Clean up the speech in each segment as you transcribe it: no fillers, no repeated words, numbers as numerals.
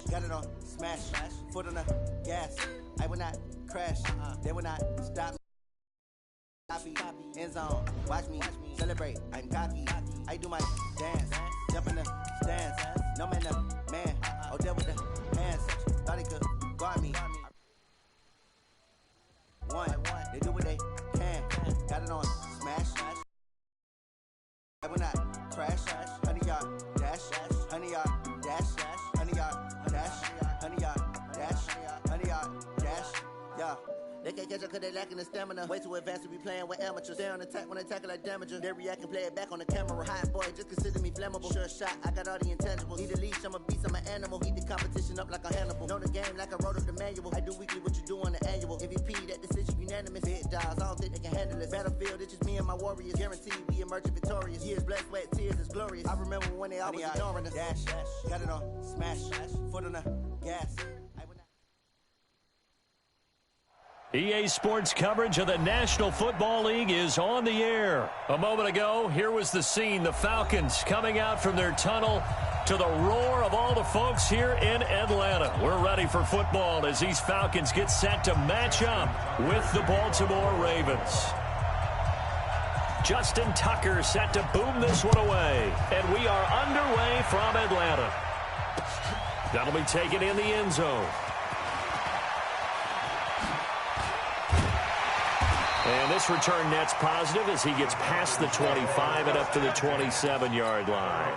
Got it on smash, foot on the gas. I will not crash, they will not stop me. Copy, end zone, watch me celebrate. I'm cocky, I do my dance, jump in the stands. No man, the man, oh there with the hands. Thought he could guard me. One, they do what they can. Got it on smash. I will not crash, 100 yard dash, 100 yard dash, 100 yard dash, 100 yard dash, 100 yard dash, yeah. They can't catch up cause they lacking the stamina. Way too advanced to be playing with amateurs. Stay on attack when they tackle like damager. They react and play it back on the camera. Hot boy, just consider me flammable. Sure shot, I got all the intangibles. Need a leash, I'm a beast, I'm an animal. Heat the competition up like a Hannibal. Know the game like I wrote up the manual. I do weekly what you do on the annual. MVP, that decision unanimous. Hit dials, I don't think they can handle it. Battlefield, it's just me and my warriors. Guaranteed we emerging victorious. Years, blood, sweat, tears, it's glorious. I remember when they always ignoring us. Dash, got it on smash, foot on the gas. EA Sports coverage of the National Football League is on the air. A moment ago, here was the scene. The Falcons coming out from their tunnel to the roar of all the folks here in Atlanta. We're ready for football as these Falcons get set to match up with the Baltimore Ravens. Justin Tucker set to boom this one away. And we are underway from Atlanta. That'll be taken in the end zone. And this return net's positive as he gets past the 25 and up to the 27-yard line.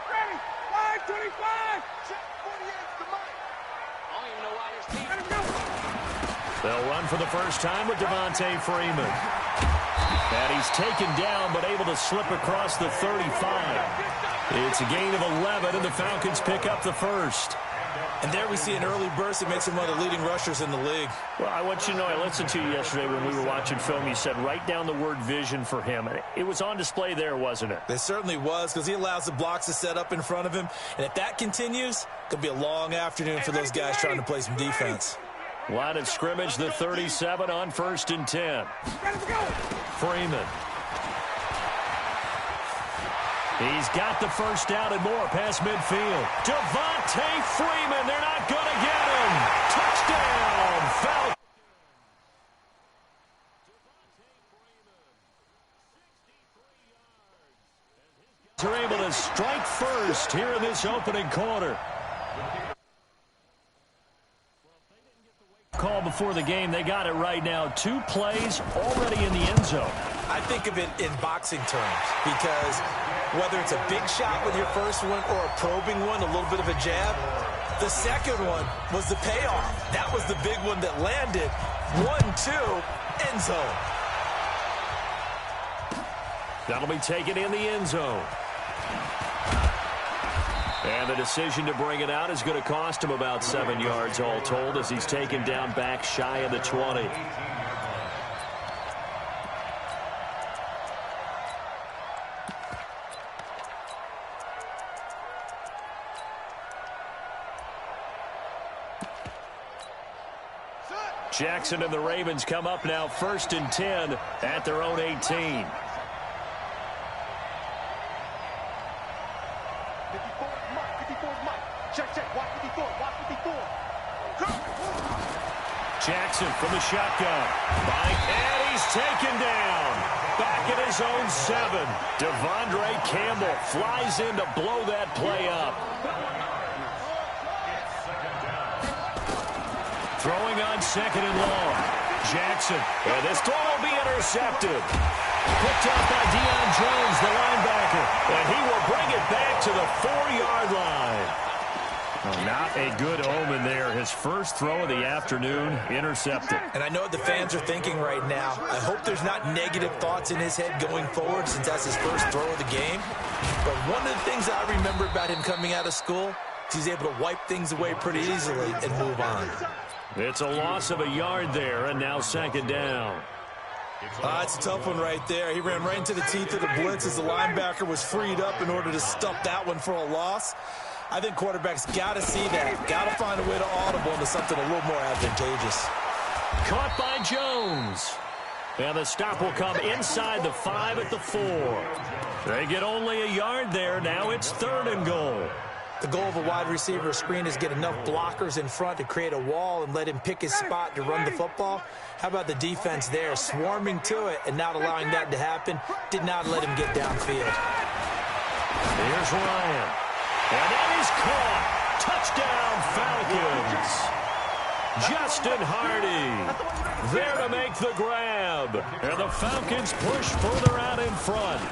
Ready, 525. Check 48's the mic. I don't even know why this team. Let him go. They'll run for the first time with Devontae Freeman. And he's taken down but able to slip across the 35. It's a gain of 11 and the Falcons pick up the first. And there we see an early burst that makes him one of the leading rushers in the league. Well, I want you to know, I listened to you yesterday when we were watching film. You said write down the word vision for him. And it was on display there, wasn't it? It certainly was, because he allows the blocks to set up in front of him. And if that continues, it'll be a long afternoon for those guys trying to play some defense. Line of scrimmage, the 37 on 1st and 10. Freeman. He's got the first down and more past midfield. Devontae Freeman, they're not going to get him. Touchdown, Falcons. They're able to strike first here in this opening quarter. Call before the game, they got it right now. 2 plays already in the end zone. I think of it in boxing terms, because whether it's a big shot with your first one or a probing one, a little bit of a jab, the second one was the payoff. That was the big one that landed. 1-2, end zone. That'll be taken in the end zone. And the decision to bring it out is going to cost him about 7 yards all told as he's taken down back shy of the 20. Jackson and the Ravens come up now 1st and 10 at their own 18. 54, Mike. Check. Watch 54. Jackson from the shotgun. And he's taken down. Back at his own 7. Devondre Campbell flies in to blow that play up. Throwing on 2nd and long. Jackson. And this throw will be intercepted. Picked up by Deion Jones, the linebacker. And he will bring it back to the 4-yard line. Oh, not a good omen there. His first throw of the afternoon intercepted. And I know what the fans are thinking right now. I hope there's not negative thoughts in his head going forward since that's his first throw of the game. But one of the things I remember about him coming out of school, he's able to wipe things away pretty easily and move on. It's a loss of a yard there, and now second down. It's a tough one right there. He ran right into the teeth of the blitz as the linebacker was freed up in order to stop that one for a loss. I think quarterbacks got to see that. Got to find a way to audible into something a little more advantageous. Caught by Jones. And the stop will come inside the 5 at the 4. They get only a yard there. Now it's 3rd and goal. The goal of a wide receiver screen is get enough blockers in front to create a wall and let him pick his spot to run the football. How about the defense there, swarming to it and not allowing that to happen? Did not let him get downfield. Here's Ryan. And that is caught. Touchdown, Falcons. Justin Hardy there to make the grab. And the Falcons push further out in front.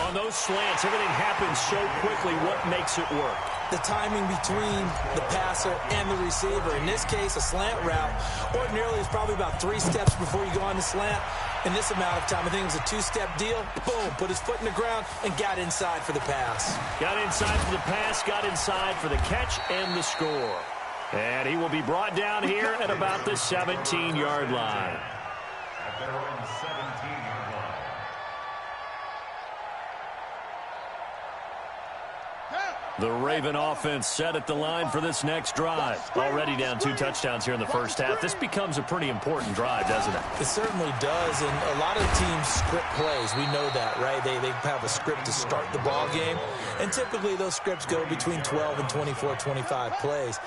On those slants, everything happens so quickly. What makes it work? The timing between the passer and the receiver. In this case, a slant route ordinarily is probably about 3 steps before you go on the slant. In this amount of time, I think it was a 2-step deal. Boom, put his foot in the ground and got inside for the pass. Got inside for the pass, got inside for the catch and the score. And he will be brought down here at about the 17-yard line. The Raven offense set at the line for this next drive. Already down 2 touchdowns here in the first half. This becomes a pretty important drive, doesn't it? It certainly does, and a lot of teams script plays. We know that, right? They have a script to start the ball game, and typically those scripts go between 12 and 24, 25 plays.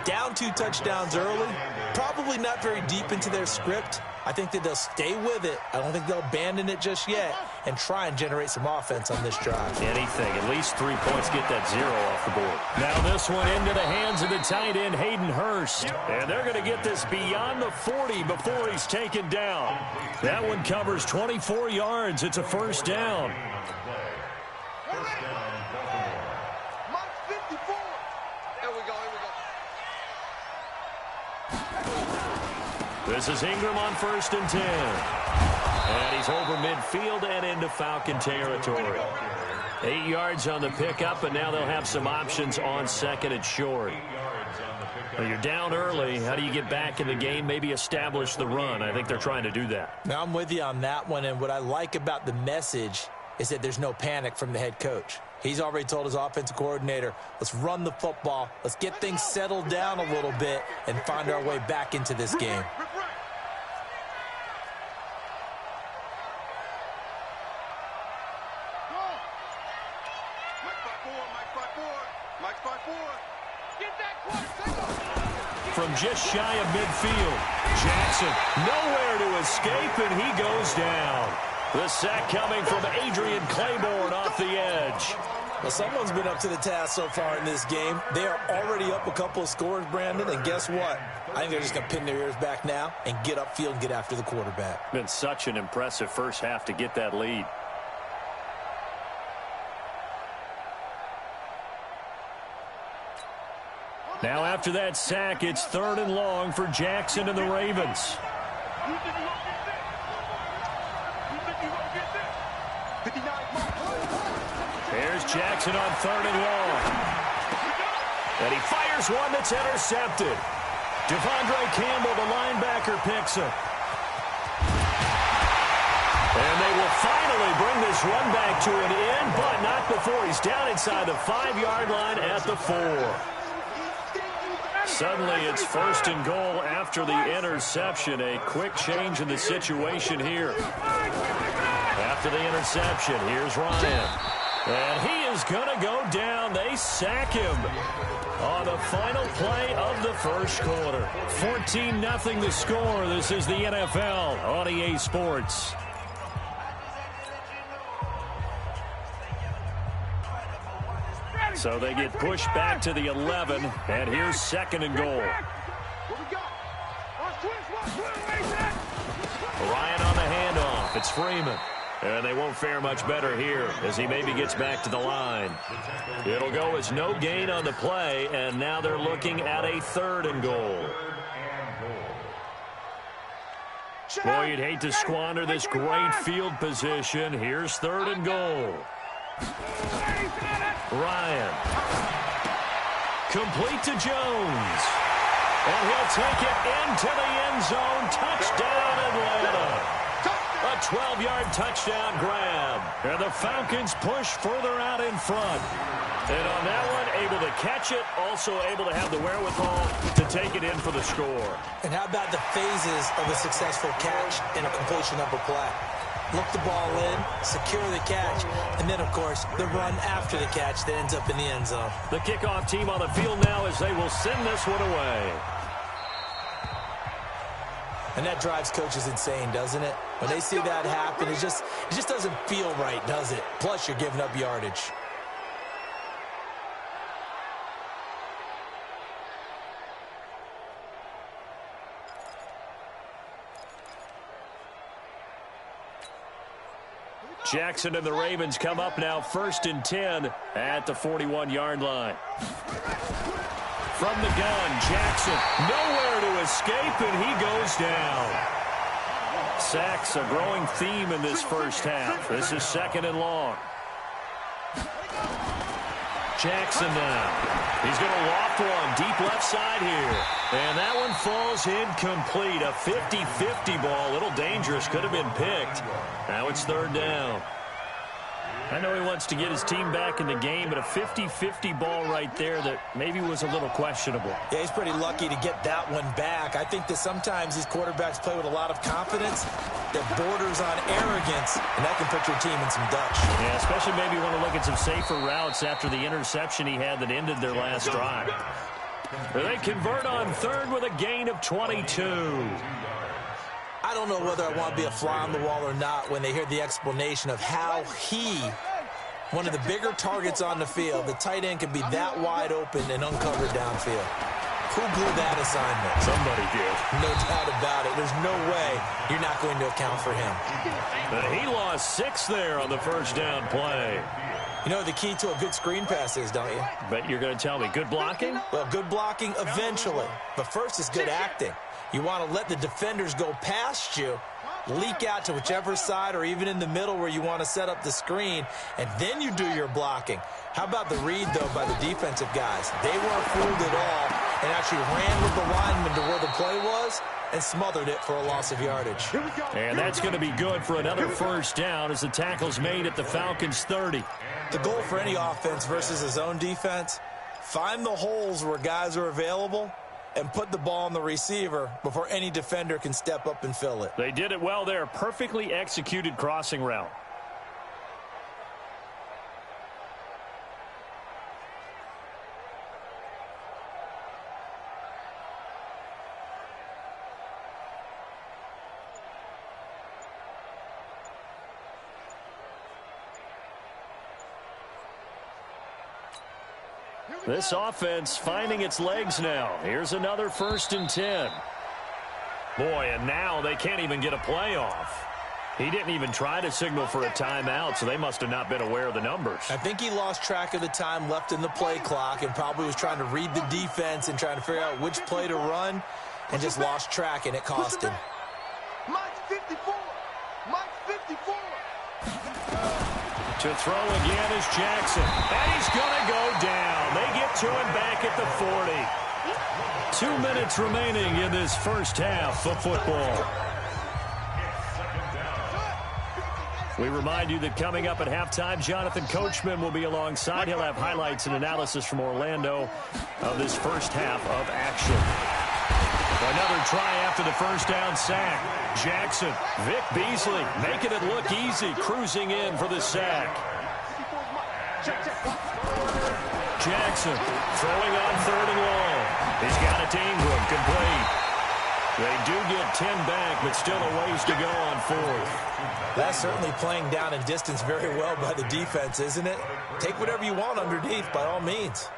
Down 2 touchdowns early, probably not very deep into their script. I think that they'll stay with it. I don't think they'll abandon it just yet and try and generate some offense on this drive. Anything. At least 3 points, get that 0 off the board. Now this one into the hands of the tight end, Hayden Hurst. And they're going to get this beyond the 40 before he's taken down. That one covers 24 yards. It's a first down. This is Ingram on 1st and 10. And he's over midfield and into Falcon territory. 8 yards on the pickup, and now they'll have some options on 2nd and short. Well, you're down early. How do you get back in the game? Maybe establish the run. I think they're trying to do that. Now, I'm with you on that one, and what I like about the message is that there's no panic from the head coach. He's already told his offensive coordinator, let's run the football, let's get things settled down a little bit and find our way back into this game. From just shy of midfield, Jackson nowhere to escape, and he goes down. The sack coming from Adrian Claiborne off the edge. Well, someone's been up to the task so far in this game. They are already up a couple of scores, Brandon, and guess what? I think they're just going to pin their ears back now and get upfield and get after the quarterback. Been such an impressive first half to get that lead. Now after that sack, it's 3rd and long for Jackson and the Ravens. Here's Jackson on 3rd and long. And he fires one that's intercepted. Devondre Campbell, the linebacker, picks him. And they will finally bring this run back to an end, but not before he's down inside the 5-yard line at the 4. Suddenly it's 1st and goal after the interception. A quick change in the situation here. After the interception, here's Ryan. And he is going to go down. They sack him on the final play of the first quarter. 14-0 the score. This is the NFL on EA Sports. So they get pushed back to the 11, and here's 2nd and goal. Ryan on the handoff. It's Freeman. And they won't fare much better here as he maybe gets back to the line. It'll go as no gain on the play, and now they're looking at a 3rd and goal. Boy, you'd hate to squander this great field position. Here's 3rd and goal. Ryan. Complete to Jones. And he'll take it into the end zone. Touchdown, Atlanta. A 12-yard touchdown grab. And the Falcons push further out in front. And on that one, able to catch it, also able to have the wherewithal to take it in for the score. And how about the phases of a successful catch and a completion of a play? Look the ball in, secure the catch, and then, of course, the run after the catch that ends up in the end zone. The kickoff team on the field now as they will send this one away. And that drives coaches insane, doesn't it? When they see that happen, it just doesn't feel right, does it? Plus, you're giving up yardage. Jackson and the Ravens come up now 1st and 10 at the 41-yard line. From the gun, Jackson nowhere to escape, and he goes down. Sacks a growing theme in this first half. This is 2nd and long. Jackson now. He's going to loft one deep left side here. And that one falls incomplete. A 50-50 ball. A little dangerous. Could have been picked. Now it's 3rd down. I know he wants to get his team back in the game, but a 50-50 ball right there that maybe was a little questionable. Yeah, he's pretty lucky to get that one back. I think that sometimes these quarterbacks play with a lot of confidence that borders on arrogance, and that can put your team in some Dutch. Yeah, especially maybe want to look at some safer routes after the interception he had that ended their last drive. They convert on 3rd with a gain of 22. I don't know whether I want to be a fly on the wall or not when they hear the explanation of how he, one of the bigger targets on the field, the tight end can be that wide open and uncovered downfield. Who blew that assignment? Somebody did. No doubt about it. There's no way you're not going to account for him. He lost 6 there on the 1st down play. You know the key to a good screen pass is, don't you? Bet you're going to tell me. Good blocking? Well, good blocking eventually. But first is good acting. You want to let the defenders go past you, leak out to whichever side or even in the middle where you want to set up the screen, and then you do your blocking. How about the read, though, by the defensive guys? They weren't fooled at all and actually ran with the lineman to where the play was and smothered it for a loss of yardage. And that's going to be good for another 1st down as the tackle's made at the Falcons' 30. The goal for any offense versus a zone defense, find the holes where guys are available and put the ball on the receiver before any defender can step up and fill it. They did it well there. Perfectly executed crossing route. This offense finding its legs now. Here's another 1st and 10. Boy, and now they can't even get a play off. He didn't even try to signal for a timeout, so they must have not been aware of the numbers. I think he lost track of the time left in the play clock and probably was trying to read the defense and trying to figure out which play to run and just lost track, and it cost him. Mike's 54. Mike's 54. To throw again is Jackson. And he's going to go down. They get to him back at the 40. 2 minutes remaining in this first half of football. We remind you that coming up at halftime, Jonathan Coachman will be alongside. He'll have highlights and analysis from Orlando of this first half of action. Another try after the 1st down sack. Jackson, Vic Beasley making it look easy, cruising in for the sack. Jackson throwing on 3rd and long. He's got it to Ingram, complete. They do get 10 back, but still a ways to go on 4th. That's certainly playing down in distance very well by the defense, isn't it? Take whatever you want underneath, by all means.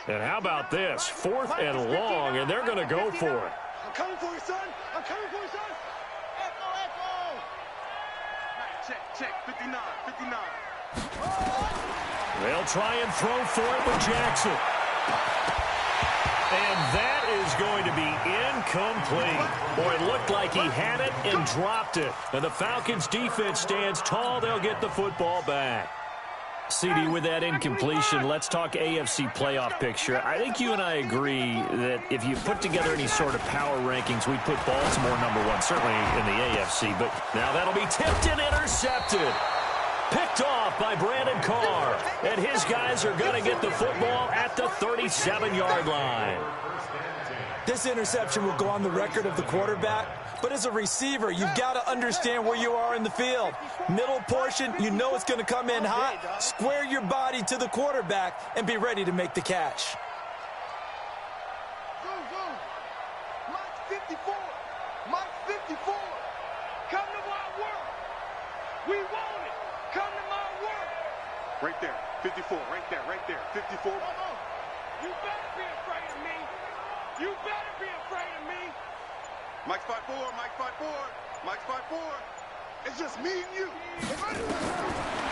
And how about this? 4th and long, and they're going to go for it. I'm coming for you, son. I'm coming for you, son. Echo, echo. Check, 59, 59. They'll try and throw for it with Jackson. And that is going to be incomplete. Boy, it looked like he had it and dropped it. And the Falcons' defense stands tall. They'll get the football back. CD, with that incompletion, let's talk AFC playoff picture. I think you and I agree that if you put together any sort of power rankings, we'd put Baltimore #1, certainly in the AFC. But now that'll be tipped and intercepted. Picked off by Brandon Carr. And his guys are going to get the football at the 37-yard line. This interception will go on the record of the quarterback. But as a receiver, you've got to understand where you are in the field. Middle portion, you know it's going to come in hot. Square your body to the quarterback and be ready to make the catch. Mike 54. Mike 54. Come to my work. We want it. Come to my work. Right there. 54. Right there. Right there. 54. You better be afraid of me. You better be afraid of me. Mike spot 4, Mike spot 4, Mike spot 4. It's just me and you.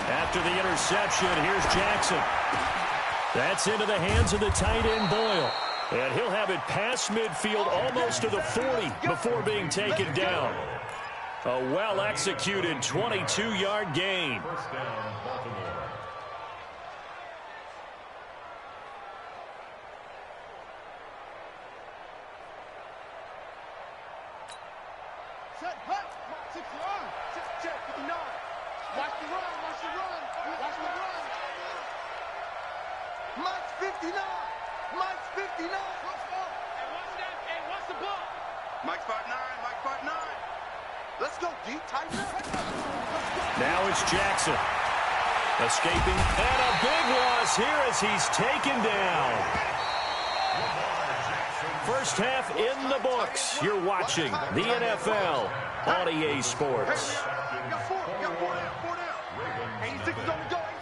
After the interception, here's Jackson. That's into the hands of the tight end Boyle. And he'll have it past midfield almost to the 40 before being taken down. A well-executed 22-yard gain. Check 59. Watch the run. Watch the run. Watch the run. Mike's 59. Mike's 59. And what's the ball? Mike spot 9, Mike spot 9. Let's go, D. Tighten up. Now it's Jackson. Escaping. And a big loss here as he's taken down. First half in the books. You're watching the NFL on EA Sports.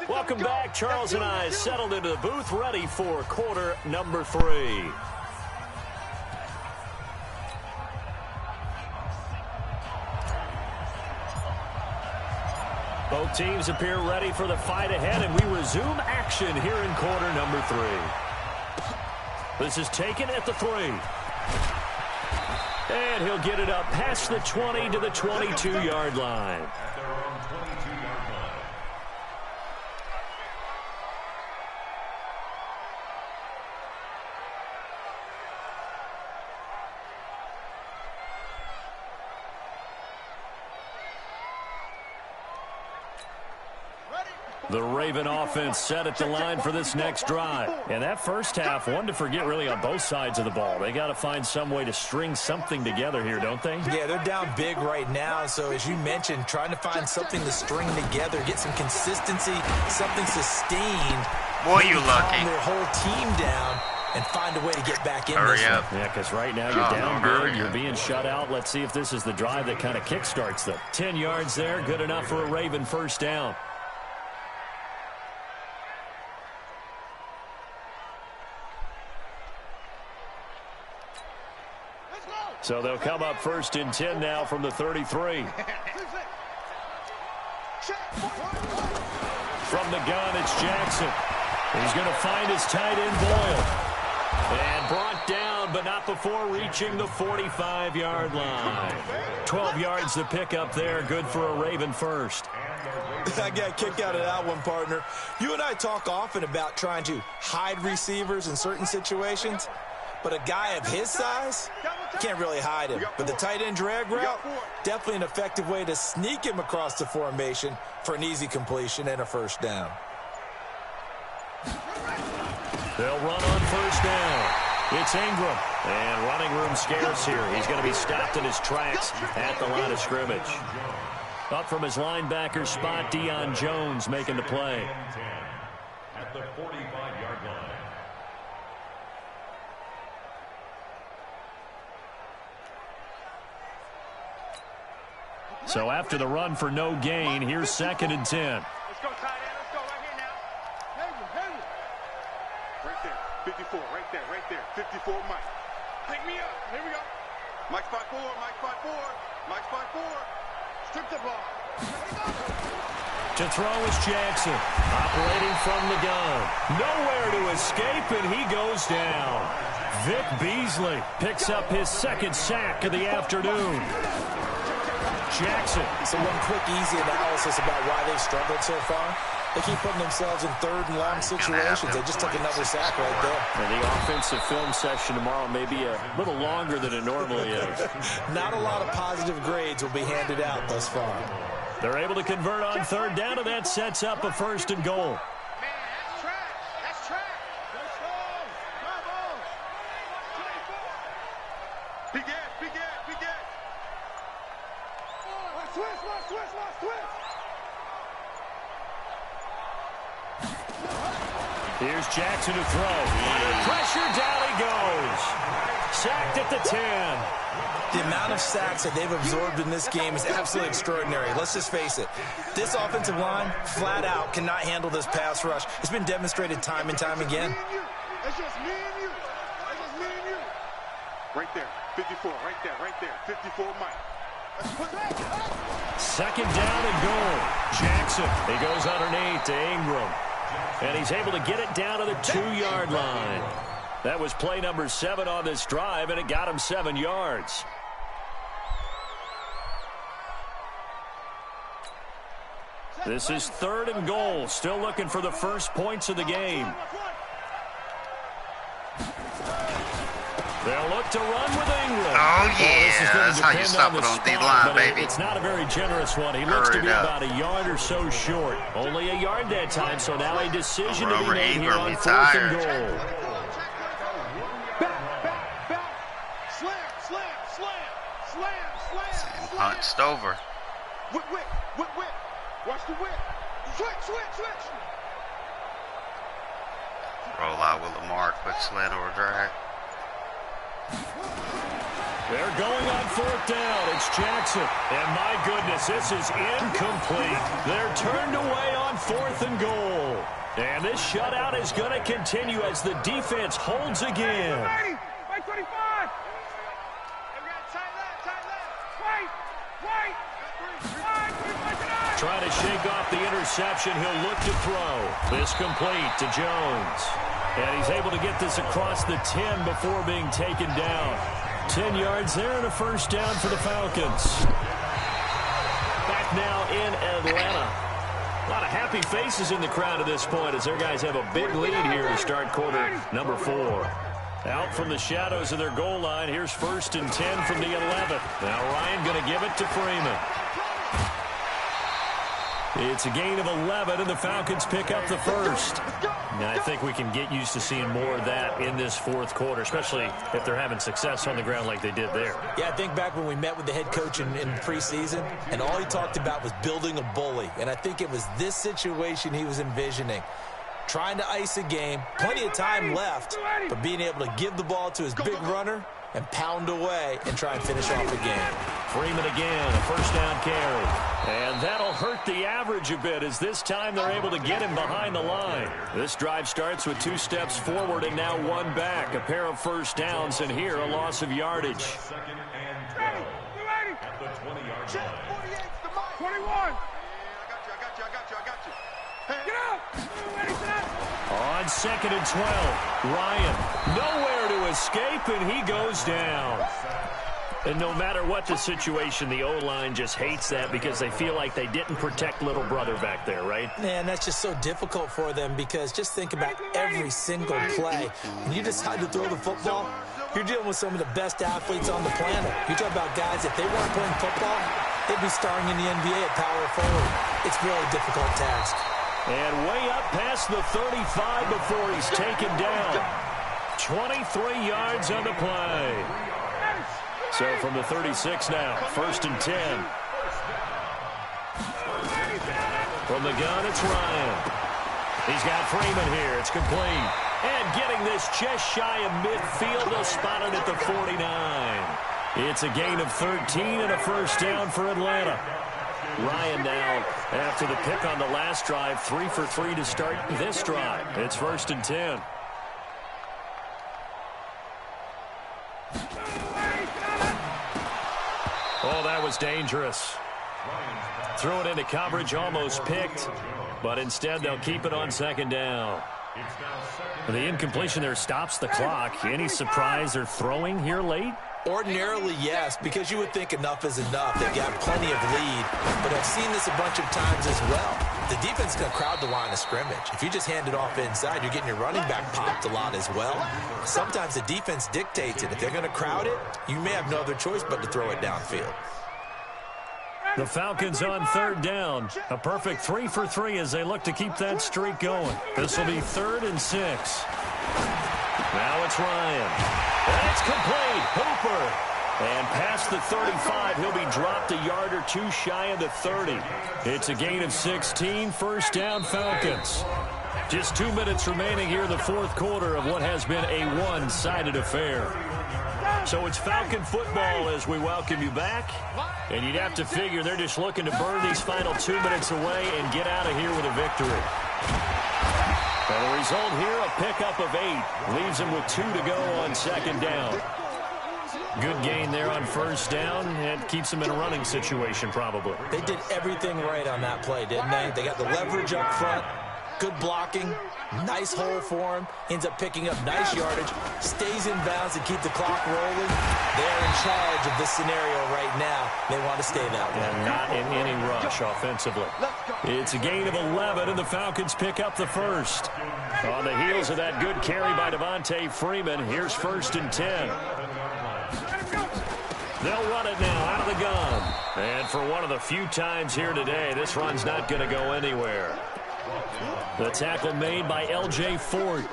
Welcome back. Charles and I settled into the booth, ready for quarter number 3. Both teams appear ready for the fight ahead, and we resume action here in quarter number 3. This is taken at the 3. And he'll get it up past the 20 to the 22-yard line. The Raven offense set at the line for this next drive. And that first half, one to forget really on both sides of the ball. They got to find some way to string something together here, don't they? Yeah, they're down big right now. So as you mentioned, trying to find something to string together, get some consistency, something sustained. Boy, you lucky. Calm their whole team down and find a way to get back in this one. Yeah, because right now you're down big, you're being shut out. Let's see if this is the drive that kind of kickstarts them. 10 yards there, good enough for a Raven first down. So they'll come up first and 10 now from the 33. From the gun, it's Jackson. He's going to find his tight end Boyle. And brought down, but not before reaching the 45-yard line. 12 yards to pick up there. Good for a Raven first. I got a kick out of that one, partner. You and I talk often about trying to hide receivers in certain situations. But a guy of his size, you can't really hide him. But the tight end drag route, definitely an effective way to sneak him across the formation for an easy completion and a first down. They'll run on first down. It's Ingram. And running room scarce here. He's going to be stopped in his tracks at the line of scrimmage. Up from his linebacker spot, Deion Jones making the play. At the 45-yard line. So after the run for no gain, here's 2nd and 10. Let's go, tight end. Let's go right here now. Henry. Right there. 54. Right there. Right there. 54 Mike. Pick me up. Here we go. Mike spot 4. Mike spot 4. Mike spot 4. Strip the ball. To throw is Jackson. Operating from the gun. Nowhere to escape, and he goes down. Vic Beasley picks up his second sack of the afternoon. Jackson. So one quick, easy analysis about why they've struggled so far. They keep putting themselves in third and long situations. They just took another sack right there. And the offensive film session tomorrow may be a little longer than it normally is. Not a lot of positive grades will be handed out thus far. They're able to convert on third down, and that sets up a first and goal. Here's Jackson to throw. Under pressure, down he goes. Sacked at the 10. The amount of sacks that they've absorbed in this game is absolutely extraordinary. Let's just face it. This offensive line, flat out, cannot handle this pass rush. It's been demonstrated time and time again. It's just me and you. It's just me and you. Right there. 54. Right there. 54, Mike. Second down and goal. Jackson. He goes underneath to Ingram. And he's able to get it down to the 2-yard line. That was play number 7 on this drive, and it got him 7 yards. This is third and goal. Still looking for the first points of the game. They'll look to run with Ingram. Oh, yeah. That's how you stop it on D-line, baby. It's not a very generous one. He looks to be about a yard or so short. Only a yard that time, so now a decision to be made here on fourth and goal. Slam. Punched over. Whip. Watch the whip. Switch. Roll out with Lamar. Quick slant or drag. They're going on fourth down. It's Jackson. And my goodness, this is incomplete. They're turned away on fourth and goal. And this shutout is going to continue as the defense holds again. Right 25. Trying to shake off the interception. He'll look to throw. This complete to Jones. And he's able to get this across the 10 before being taken down. 10 yards there and a first down for the Falcons. Back now in Atlanta. A lot of happy faces in the crowd at this point as their guys have a big lead here to start quarter number 4. Out from the shadows of their goal line. Here's first and 10 from the 11th. Now Ryan going to give it to Freeman. It's a gain of 11, and the Falcons pick up the first. Now, I think we can get used to seeing more of that in this fourth quarter, especially if they're having success on the ground like they did there. Yeah, I think back when we met with the head coach in preseason, and all he talked about was building a bully. And I think it was this situation he was envisioning. Trying to ice a game, plenty of time left, but being able to give the ball to his big runner and pound away and try and finish off the game. Freeman again, a first down carry. And that'll hurt the average a bit as this time they're able to get him behind the line. This drive starts with 2 steps forward and now 1 back. A pair of first downs, and here a loss of yardage. Second and 12 at the 20-yard line. 21. I got you. Hey. Get out. On second and 12, Ryan nowhere to escape, and he goes down. And no matter what the situation, the O-line just hates that because they feel like they didn't protect little brother back there, right? Man, that's just so difficult for them because just think about every single play. When you decide to throw the football, you're dealing with some of the best athletes on the planet. You talk about guys, if they weren't playing football, they'd be starring in the NBA at power forward. It's a really difficult task. And way up past the 35 before he's taken down. 23 yards on the play. So from the 36 now, first and 10. From the gun, it's Ryan. He's got Freeman here. It's complete. And getting this just shy of midfield, they'll spot it at the 49. It's a gain of 13 and a first down for Atlanta. Ryan now, after the pick on the last drive, 3 for 3 to start this drive. It's first and 10. Oh, that was dangerous. Threw it into coverage, almost picked, but instead they'll keep it on second down. The incompletion there stops the clock. Any surprise they're throwing here late? Ordinarily, yes, because you would think enough is enough. They've got plenty of lead, but I've seen this a bunch of times as well. The defense is going to crowd the line of scrimmage. If you just hand it off inside, you're getting your running back popped a lot as well. Sometimes the defense dictates it. If they're going to crowd it, you may have no other choice but to throw it downfield. The Falcons on third down. A perfect 3 for 3 as they look to keep that streak going. This will be 3rd and 6. Now it's Ryan. And it's complete. Hooper. And past the 35, he'll be dropped a yard or two shy of the 30. It's a gain of 16. First down, Falcons. Just 2 minutes remaining here in the fourth quarter of what has been a one-sided affair. So it's Falcon football as we welcome you back. And you'd have to figure they're just looking to burn these final 2 minutes away and get out of here with a victory. And the result here, a pickup of 8. Leaves them with 2 to go on second down. Good gain there on first down. It keeps them in a running situation probably. They did everything right on that play, didn't they? They got the leverage up front. Good blocking. Nice hole for him. Ends up picking up nice yardage. Stays in bounds to keep the clock rolling. They're in charge of this scenario right now. They want to stay that way. And not in any rush offensively. It's a gain of 11, and the Falcons pick up the first. On the heels of that good carry by Devontae Freeman, here's 1st and 10. They'll run it now out of the gun. And for one of the few times here today, this run's not going to go anywhere. The tackle made by L.J. Ford.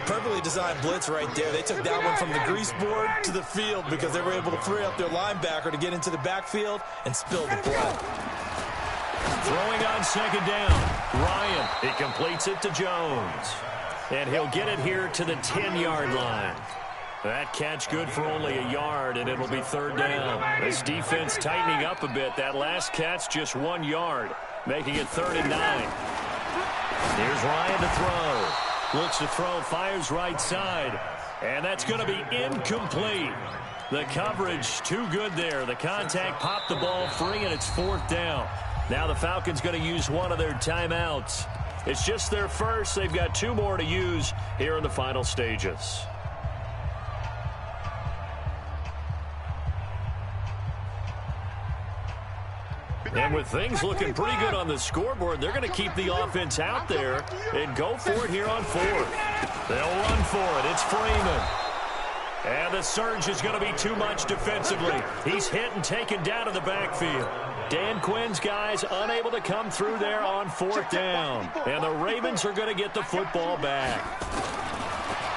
Perfectly designed blitz right there. They took that one from the grease board to the field because they were able to free up their linebacker to get into the backfield and spill the blood. Throwing on second down. Ryan, he completes it to Jones. And he'll get it here to the 10-yard line. That catch good for only a yard, and it'll be 3rd down. This defense tightening up a bit. That last catch just 1 yard, making it 3rd and 9. Here's Ryan to throw. Looks to throw, fires right side. And that's going to be incomplete. The coverage too good there. The contact popped the ball free, and it's 4th down. Now the Falcons going to use one of their timeouts. It's just their first. They've got 2 more to use here in the final stages. And with things looking pretty good on the scoreboard, they're going to keep the offense out there and go for it here on 4th. They'll run for it. It's Freeman. And the surge is going to be too much defensively. He's hit and taken down to the backfield. Dan Quinn's guys unable to come through there on 4th down. And the Ravens are going to get the football back.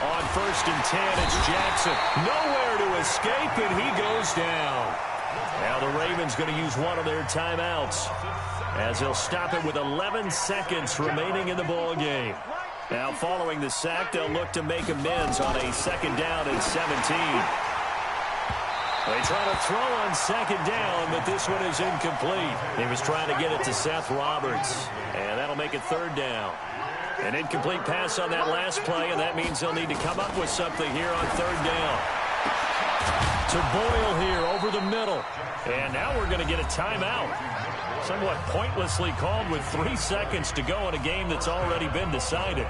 On 1st and 10, it's Jackson. Nowhere to escape, and he goes down. Now the Ravens going to use one of their timeouts as they'll stop it with 11 seconds remaining in the ball game. Now following the sack, they'll look to make amends on a 2nd down and 17. They try to throw on 2nd down, but this one is incomplete. He was trying to get it to Seth Roberts, and that'll make it 3rd down. An incomplete pass on that last play, and that means they'll need to come up with something here on 3rd down. To Boyle here over the middle. And now we're going to get a timeout. Somewhat pointlessly called with 3 seconds to go in a game that's already been decided.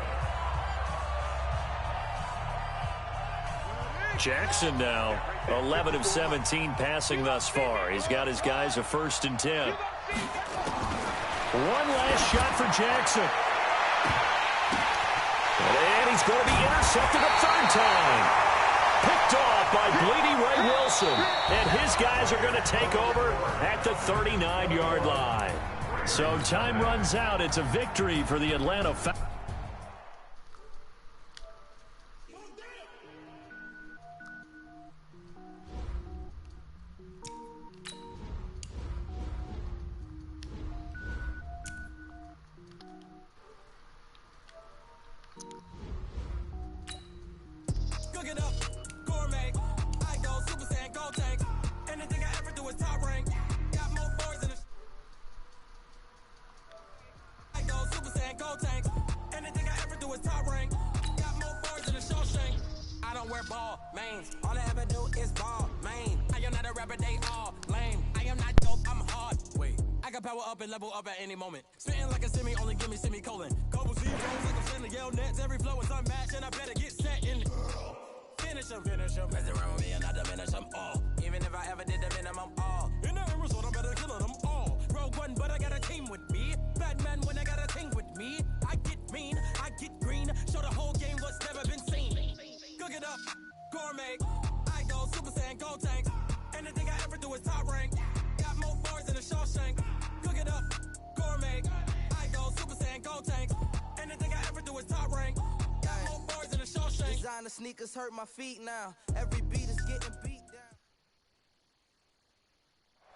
Jackson now 11 of 17 passing thus far. He's got his guys a 1st and 10. One last shot for Jackson. And he's going to be intercepted a 3rd time. Picked off by Bleedy Ray Wilson. And his guys are going to take over at the 39-yard line. So time runs out. It's a victory for the Atlanta Falcons. Level up at any moment. Spitting like a semi, only give me semicolon. Couple Z drones like I'm sending yell no nets, every flow is unmatched, and I better get set and finish them. Mess around with me and I diminish them all. Even if I ever did the minimum, all. In the end result, I'm better killing them all. Rogue one, but I got a team with me. Batman when I got a team with me. I get mean, I get green. Show the whole game what's never been seen. Cook it up, gourmet. I go Super Saiyan, gold tanks. Anything I ever do is top rank. Got more bars than a Shawshank. Cook it up, gourmet. I go Super Saiyan, gold tanks. Anything I ever do is top rank. Got more bars than a Shawshank. Designer sneakers hurt my feet now. Every beat is getting beat down.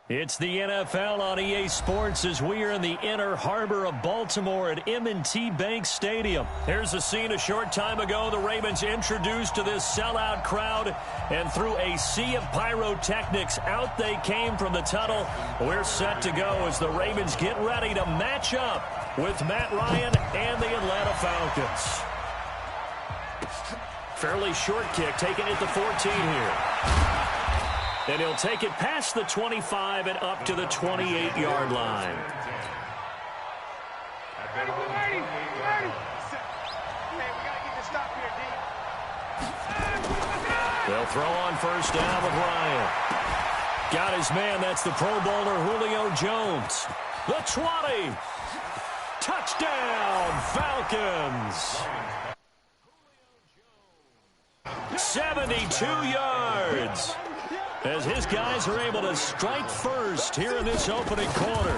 It's the NFL on EA Sports as we are in the inner harbor of Baltimore at M&T Bank Stadium. Here's a scene a short time ago. The Ravens introduced to this sellout crowd, and through a sea of pyrotechnics, out they came from the tunnel. We're set to go as the Ravens get ready to match up with Matt Ryan and the Atlanta Falcons. Fairly short kick, taken at the 14 here. And he'll take it past the 25 and up to the 28-yard line. They'll throw on first down with Ryan. Got his man. That's the Pro Bowler Julio Jones. The 20. Touchdown, Falcons. 72 yards. As his guys are able to strike first here in this opening quarter.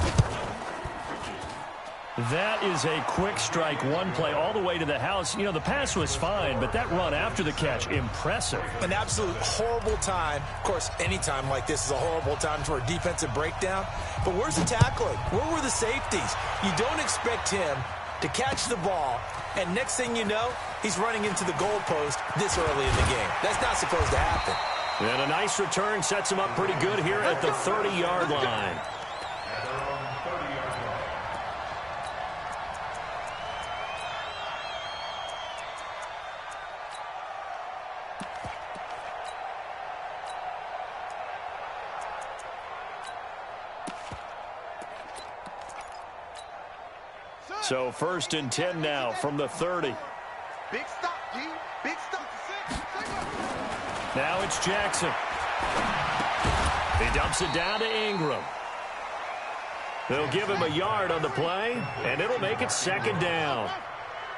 That is a quick strike, one play all the way to the house. You know, the pass was fine, but that run after the catch, impressive. An absolute horrible time. Of course, any time like this is a horrible time for a defensive breakdown. But where's the tackling? Where were the safeties? You don't expect him to catch the ball, and next thing you know, he's running into the goalpost this early in the game. That's not supposed to happen. And a nice return sets him up pretty good here at the 30-yard line. So 1st and 10 now from the 30. Big stop, D. Big stop. Now it's Jackson. He dumps it down to Ingram. They'll give him a yard on the play, and it'll make it 2nd down.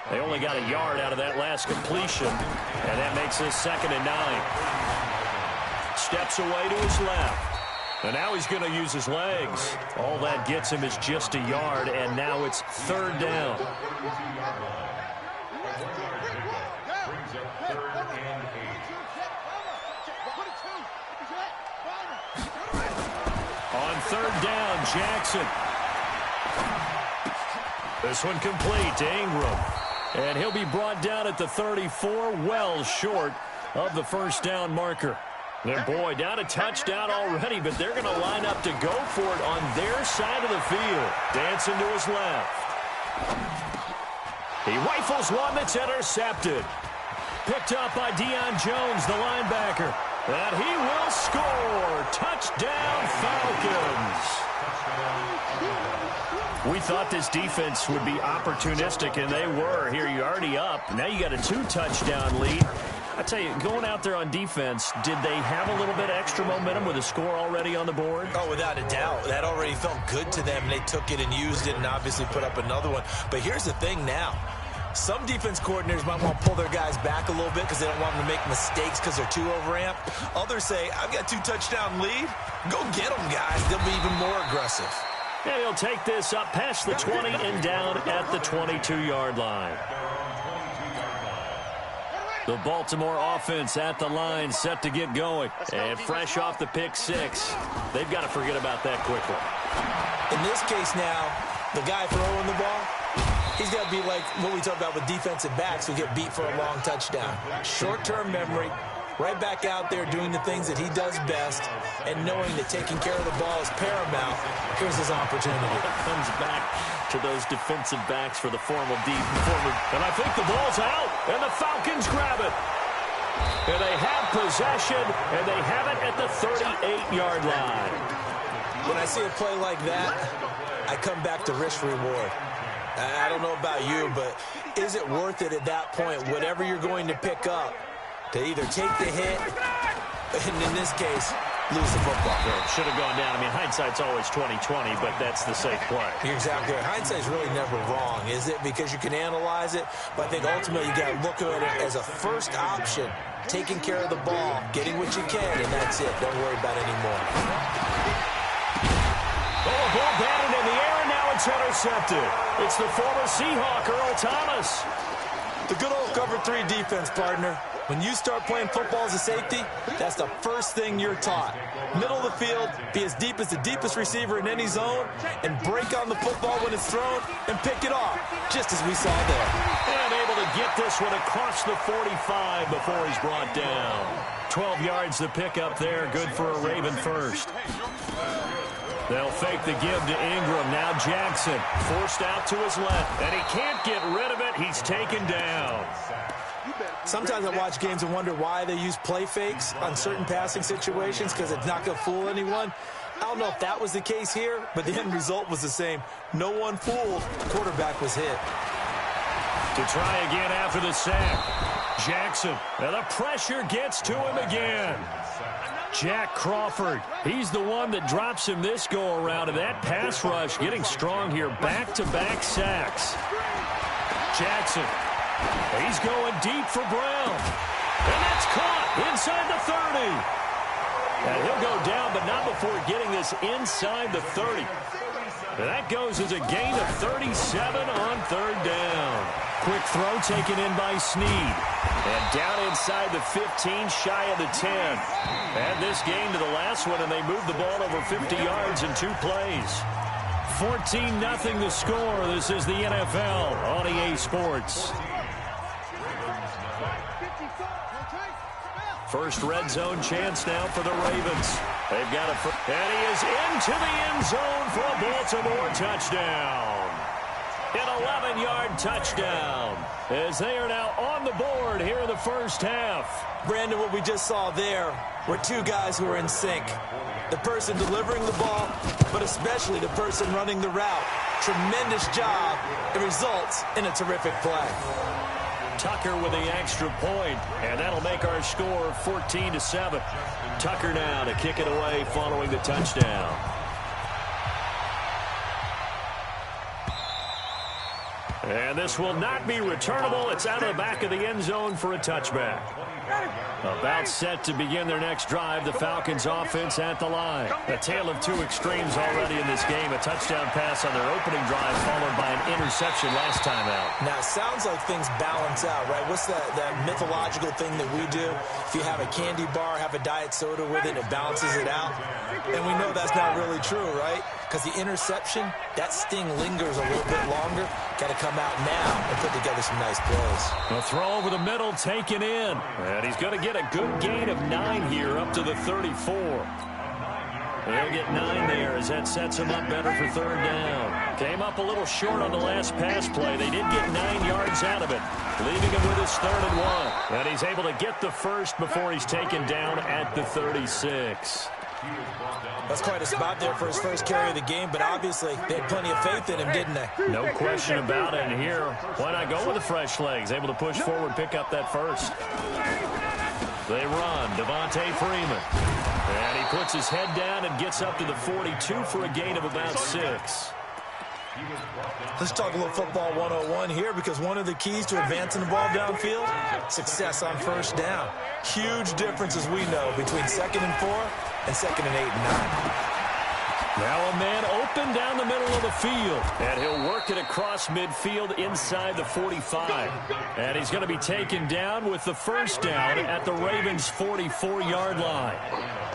They only got a yard out of that last completion, and that makes this 2nd and 9. Steps away to his left. And now he's going to use his legs. All that gets him is just a yard, and now it's 3rd down. On 3rd down, Jackson. This one complete to Ingram. And he'll be brought down at the 34, well short of the 1st down marker. And boy, down a touchdown already, but they're going to line up to go for it on their side of the field. Dancing to his left. He rifles one that's intercepted. Picked up by Deion Jones, the linebacker. And he will score. Touchdown, Falcons. We thought this defense would be opportunistic, and they were. Here, you're already up. Now you got a 2-touchdown lead. I tell you, going out there on defense, did they have a little bit extra momentum with a score already on the board? Oh, without a doubt. That already felt good to them. They took it and used it and obviously put up another one. But here's the thing now. Some defense coordinators might want to pull their guys back a little bit because they don't want them to make mistakes because they're too overamped. Others say, I've got a 2-touchdown lead. Go get them, guys. They'll be even more aggressive. And he'll take this up past the 20 and down at the 22-yard line. The Baltimore offense at the line, set to get going. And fresh off the pick 6, they've got to forget about that quickly. In this case now, the guy throwing the ball, he's got to be like what we talk about with defensive backs who get beat for a long touchdown. Short-term memory, right back out there doing the things that he does best, and knowing that taking care of the ball is paramount. Here's his opportunity. Comes back to those defensive backs for the formal deep. And I think the ball's out, and the Falcons grab it. And they have possession, and they have it at the 38-yard line. When I see a play like that, I come back to risk-reward. I don't know about you, but is it worth it at that point, whatever you're going to pick up, to either take the hit, and in this case, lose the football? Well, should have gone down. I mean, hindsight's always 20/20, but that's the safe play. You're exactly right. Hindsight's really never wrong, is it? Because you can analyze it, but I think ultimately you got to look at it as a first option, taking care of the ball, getting what you can, and that's it. Don't worry about it anymore. Oh, a ball batted in the air, and now it's intercepted. It's the former Seahawk, Earl Thomas. The good old cover 3 defense, partner. When you start playing football as a safety, that's the first thing you're taught. Middle of the field, be as deep as the deepest receiver in any zone, and break on the football when it's thrown and pick it off, just as we saw there. And able to get this one across the 45 before he's brought down. 12 yards to pick up there, good for a Raven first. They'll fake the give to Ingram. Now Jackson forced out to his left, and he can't get rid of it. He's taken down. Sometimes I watch games and wonder why they use play fakes on certain passing situations, because it's not going to fool anyone. I don't know if that was the case here, but the end result was the same. No one fooled. The quarterback was hit. To try again after the sack. Jackson. And the pressure gets to him again. Jack Crawford. He's the one that drops him this go-around. And that pass rush getting strong here. Back-to-back sacks. Jackson. He's going deep for Brown. And that's caught inside the 30. And he'll go down, but not before getting this inside the 30. And that goes as a gain of 37 on third down. Quick throw taken in by Snead. And down inside the 15, shy of the 10. And this gain to the last one, and they moved the ball over 50 yards in 2 plays. 14-0 the score. This is the NFL on EA Sports. First red zone chance now for the Ravens. They've got a... And he is into the end zone for a Baltimore touchdown. An 11-yard touchdown as they are now on the board here in the first half. Brandon, what we just saw there were 2 guys who are in sync. The person delivering the ball, but especially the person running the route. Tremendous job. It results in a terrific play. Tucker with the extra point, and that'll make our score 14-7. Tucker now to kick it away following the touchdown. And this will not be returnable. It's out of the back of the end zone for a touchback. About set to begin their next drive. The Falcons offense at the line. A tale of 2 extremes already in this game. A touchdown pass on their opening drive followed by an interception last time out. Now, it sounds like things balance out, right? What's that mythological thing that we do? If you have a candy bar, have a diet soda with it, it balances it out. And we know that's not really true, right? Because the interception, that sting lingers a little bit longer. Got to come out now and put together some nice plays. A throw over the middle taken in. And he's going to get a good gain of 9 here up to the 34. He'll get 9 there as that sets him up better for third down. Came up a little short on the last pass play. They did get 9 yards out of it, leaving him with his 3rd and 1. And he's able to get the first before he's taken down at the 36. That's quite a spot there for his first carry of the game, but obviously they had plenty of faith in him, didn't they? No question about it. And here, why not go with the fresh legs? Able to push forward, pick up that first. They run. Devontae Freeman. And he puts his head down and gets up to the 42 for a gain of about 6. Let's talk a little football 101 here, because one of the keys to advancing the ball downfield, success on first down. Huge difference, as we know, between 2nd and 4 and 2nd and 8 and 9. Now a man open down the middle of the field, and he'll work it across midfield inside the 45. And he's going to be taken down with the first down at the Ravens' 44-yard line.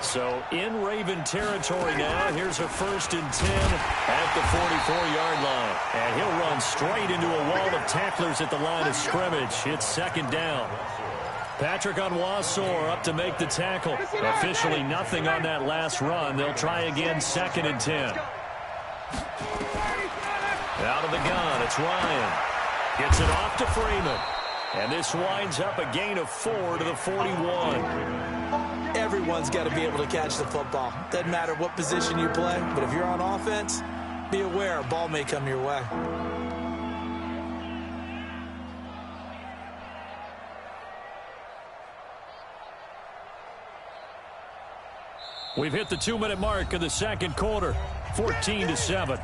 So in Raven territory now, here's a 1st and 10 at the 44-yard line. And he'll run straight into a wall of tacklers at the line of scrimmage. It's 2nd down. Patrick Onwuasor up to make the tackle. Officially nothing on that last run. They'll try again 2nd and 10. Out of the gun, it's Ryan. Gets it off to Freeman. And this winds up a gain of 4 to the 41. Everyone's got to be able to catch the football. Doesn't matter what position you play, but if you're on offense, be aware a ball may come your way. We've hit the 2-minute mark of the second quarter, 14-7.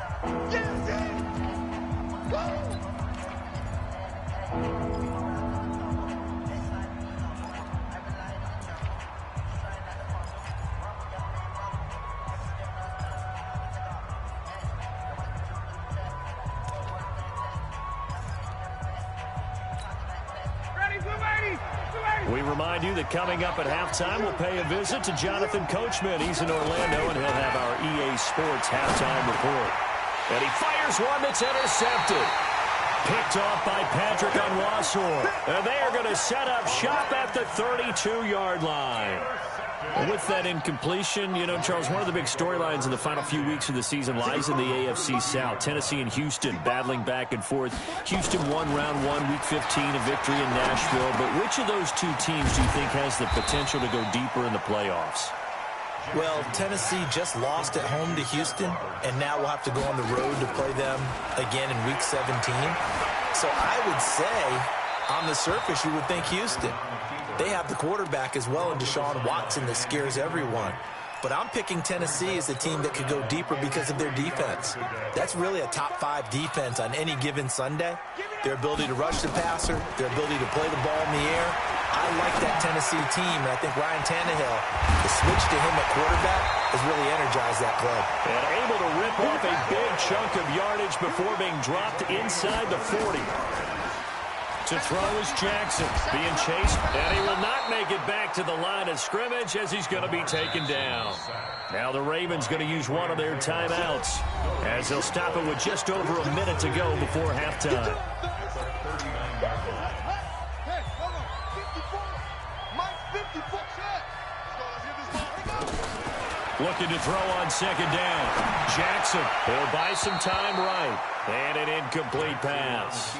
We remind you that coming up at halftime, we'll pay a visit to Jonathan Coachman. He's in Orlando, and he'll have our EA Sports halftime report. And he fires one that's intercepted. Picked off by Patrick Onwuasor. And they are going to set up shop at the 32-yard line. And with that incompletion, you know, Charles, one of the big storylines in the final few weeks of the season lies in the AFC South. Tennessee and Houston battling back and forth. Houston won round 1, week 15, a victory in Nashville. But which of those two teams do you think has the potential to go deeper in the playoffs? Well, Tennessee just lost at home to Houston, and now we'll have to go on the road to play them again in week 17. So I would say, on the surface, you would think Houston. They have the quarterback as well in Deshaun Watson that scares everyone. But I'm picking Tennessee as a team that could go deeper because of their defense. That's really a top 5 defense on any given Sunday. Their ability to rush the passer, their ability to play the ball in the air. I like that Tennessee team, and I think Ryan Tannehill, the switch to him at quarterback, has really energized that club. And able to rip off a big chunk of yardage before being dropped inside the 40. To throw is Jackson, being chased, and he will not make it back to the line of scrimmage as he's going to be taken down. Now the Ravens going to use one of their timeouts as they'll stop it with just over a minute to go before halftime. Looking to throw on second down. Jackson, he'll buy some time right, and an incomplete pass.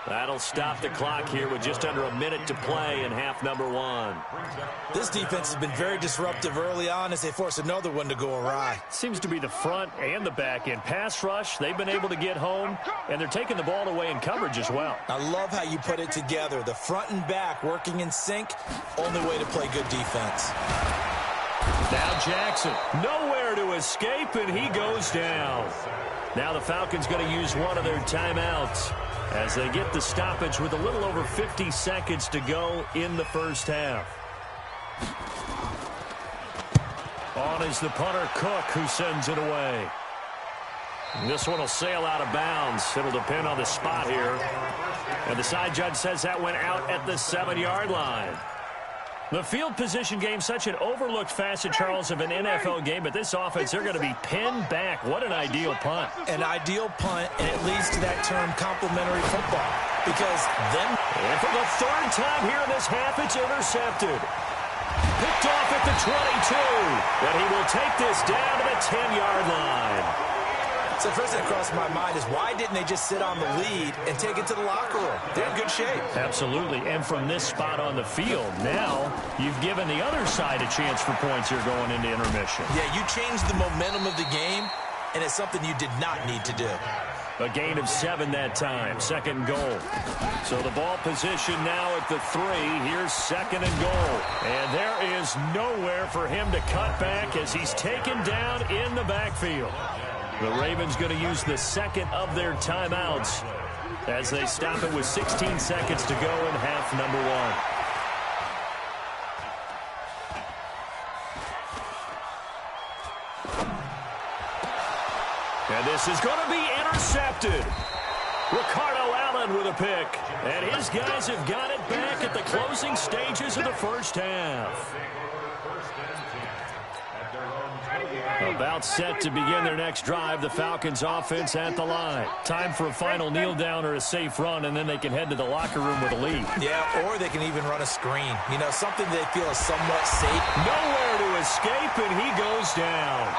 That'll stop the clock here with just under a minute to play in half number 1. This defense has been very disruptive early on as they force another one to go awry. Seems to be the front and the back end. Pass rush, they've been able to get home, and they're taking the ball away in coverage as well. I love how you put it together. The front and back working in sync, only way to play good defense. Now Jackson, nowhere to escape, and he goes down. Now the Falcons going to use one of their timeouts as they get the stoppage with a little over 50 seconds to go in the first half. On is the punter, Cook, who sends it away. And this one will sail out of bounds. It'll depend on the spot here. And the side judge says that went out at the 7-yard line. The field position game, such an overlooked facet, Charles, of an NFL game, but this offense, they're going to be pinned back. What an ideal punt. An ideal punt, and it leads to that term complementary football. Because then... And for the third time here in this half, it's intercepted. Picked off at the 22. And he will take this down to the 10-yard line. So the first thing that crossed my mind is why didn't they just sit on the lead and take it to the locker room? They're in good shape. Absolutely. And from this spot on the field, now you've given the other side a chance for points here going into intermission. Yeah, you changed the momentum of the game, and it's something you did not need to do. A gain of 7 that time. Second goal. So the ball position now at the 3. Here's second and goal. And there is nowhere for him to cut back as he's taken down in the backfield. The Ravens going to use the second of their timeouts as they stop it with 16 seconds to go in half number 1. And this is going to be intercepted. Ricardo Allen with a pick. And his guys have got it back at the closing stages of the first half. About set to begin their next drive. The Falcons offense at the line. Time for a final kneel down or a safe run, and then they can head to the locker room with a lead. Yeah, or they can even run a screen. You know, something they feel is somewhat safe. Nowhere to escape, and he goes down.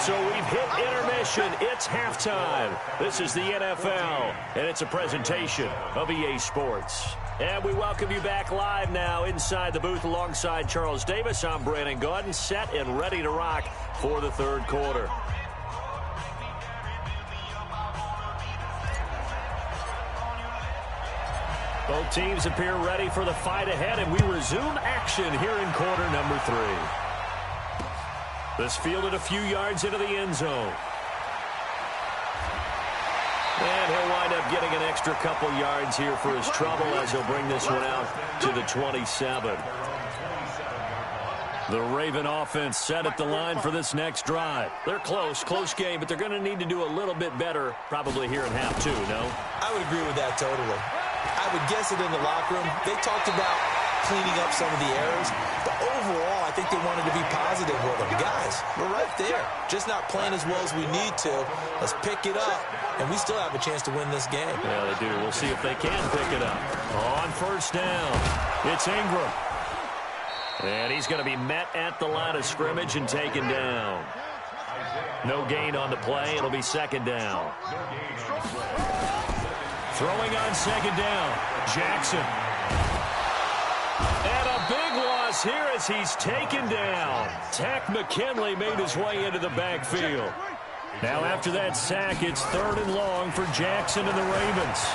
So we've hit intermission. It's halftime. This is the NFL, and it's a presentation of EA Sports. And we welcome you back live now inside the booth alongside Charles Davis. I'm Brandon Gaudin, set and ready to rock for the third quarter. Both teams appear ready for the fight ahead, and we resume action here in quarter number 3. This fielded a few yards into the end zone. And he'll wind up getting an extra couple yards here for his trouble as he'll bring this one out to the 27. The Raven offense set at the line for this next drive. They're close game, but they're going to need to do a little bit better probably here in half two, no? I would agree with that totally. I would guess it in the locker room. They talked about cleaning up some of the errors, but overall, I think they wanted to be positive with them. Guys, we're right there. Just not playing as well as we need to. Let's pick it up, and we still have a chance to win this game. Yeah, they do. We'll see if they can pick it up. On first down, it's Ingram. And he's going to be met at the line of scrimmage and taken down. No gain on the play. It'll be second down. Throwing on second down, Jackson. And a big loss here as he's taken down. Tack McKinley made his way into the backfield. Now after that sack, it's 3rd and long for Jackson and the Ravens.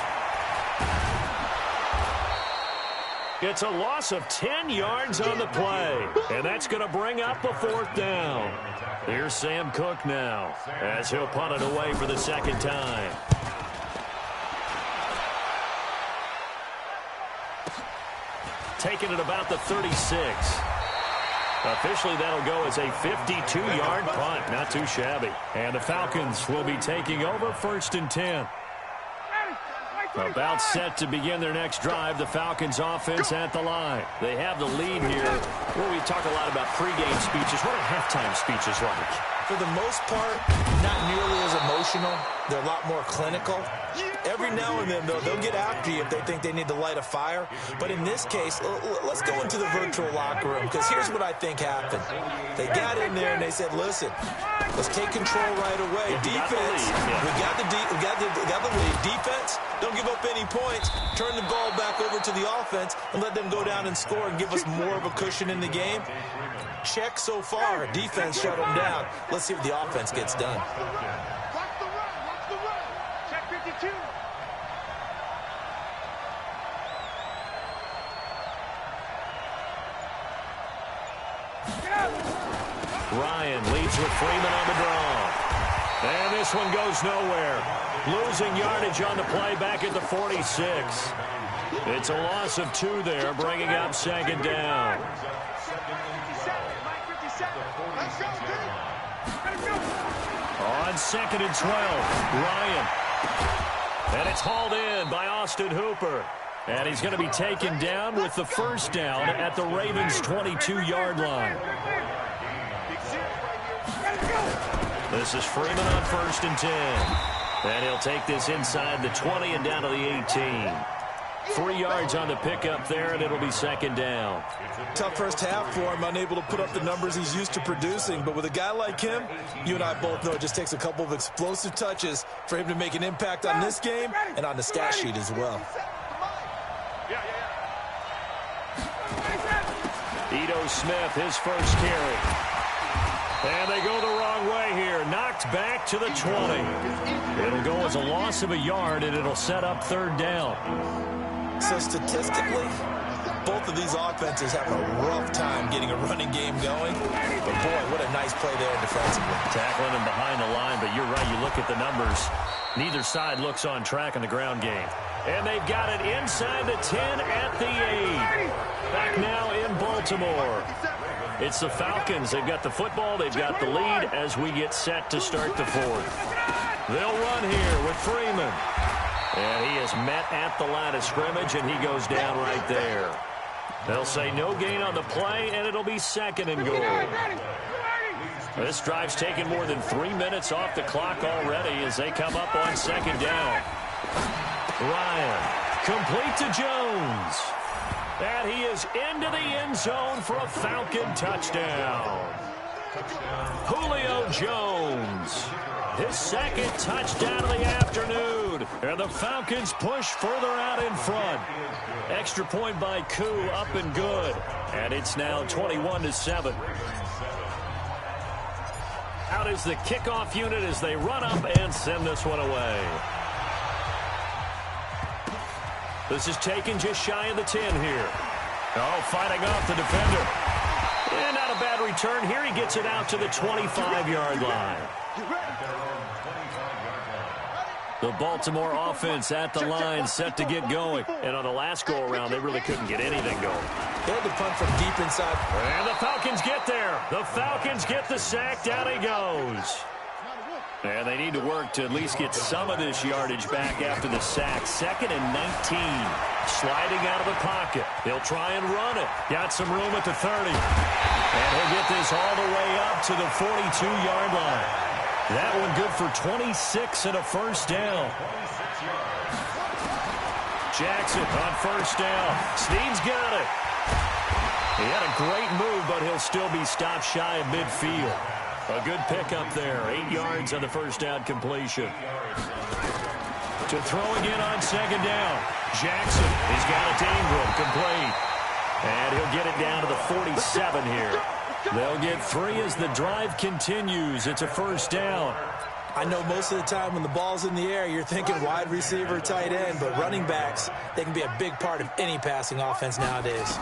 It's a loss of 10 yards on the play, and that's going to bring up a 4th down. Here's Sam Cook now as he'll punt it away for the second time. Taking it about the 36. Officially, that'll go as a 52-yard punt. Not too shabby. And the Falcons will be taking over 1st and 10. About set to begin their next drive, the Falcons offense at the line. They have the lead here. Well, we talk a lot about pregame speeches. What are halftime speeches like? For the most part, not nearly as emotional. They're a lot more clinical. Every now and then, though, they'll get after you if they think they need to light a fire. But in this case, let's go into the virtual locker room, because here's what I think happened. They got in there and they said, listen, let's take control right away. Defense, we got the lead. Defense, don't give up any points. Turn the ball back over to the offense and let them go down and score and give us more of a cushion in the game. Check so far. Defense shut them down. Let's see if the offense gets done. Watch the run. Check 52. Ryan leads with Freeman on the draw. And this one goes nowhere. Losing yardage on the play back at the 46. It's a loss of 2 there, bringing up second down. On 2nd and 12, Ryan. And it's hauled in by Austin Hooper. And he's going to be taken down with the first down at the Ravens' 22-yard line. This is Freeman on 1st and 10. And he'll take this inside the 20 and down to the 18. 3 yards on the pickup there, and it'll be second down. Tough first half for him, unable to put up the numbers he's used to producing. But with a guy like him, you and I both know it just takes a couple of explosive touches for him to make an impact on this game and on the stat sheet as well. Ito Smith, his first carry. And they go the wrong way here. Knocked back to the 20. It'll go as a loss of a yard, and it'll set up 3rd down. So statistically, both of these offenses have a rough time getting a running game going. But, boy, what a nice play there defensively. Tackling him behind the line, but you're right. You look at the numbers. Neither side looks on track in the ground game. And they've got it inside the 10 at the 8. Back now in Baltimore. It's the Falcons. They've got the football. They've got the lead as we get set to start the 4th. They'll run here with Freeman. And he is met at the line of scrimmage, and he goes down right there. They'll say no gain on the play, and it'll be 2nd and goal. This drive's taken more than 3 minutes off the clock already as they come up on 2nd down. Ryan, complete to Jones. And he is into the end zone for a Falcon touchdown. Julio Jones, his 2nd touchdown of the afternoon. And the Falcons push further out in front. Extra point by Koo, up and good. And it's now 21-7. Out is the kickoff unit as they run up and send this one away. This is taken just shy of the 10 here. Oh, fighting off the defender. And not a bad return here. He gets it out to the 25-yard line. The Baltimore offense at the line, set to get going. And on the last go-around, they really couldn't get anything going. They had to punt from deep inside. And the Falcons get there. The Falcons get the sack. Down he goes. And they need to work to at least get some of this yardage back after the sack. 2nd and 19. Sliding out of the pocket. He'll try and run it. Got some room at the 30. And he'll get this all the way up to the 42-yard line. That one good for 26 and a first down. Jackson on first down. Snead's got it. He had a great move, but he'll still be stopped shy of midfield. A good pickup there. 8 yards on the first down completion. To throw again on second down. Jackson, he's got it to Ingram, complete. And he'll get it down to the 47 here. They'll get 3 as the drive continues. It's a first down. I know most of the time when the ball's in the air, you're thinking wide receiver, tight end, but running backs, they can be a big part of any passing offense nowadays.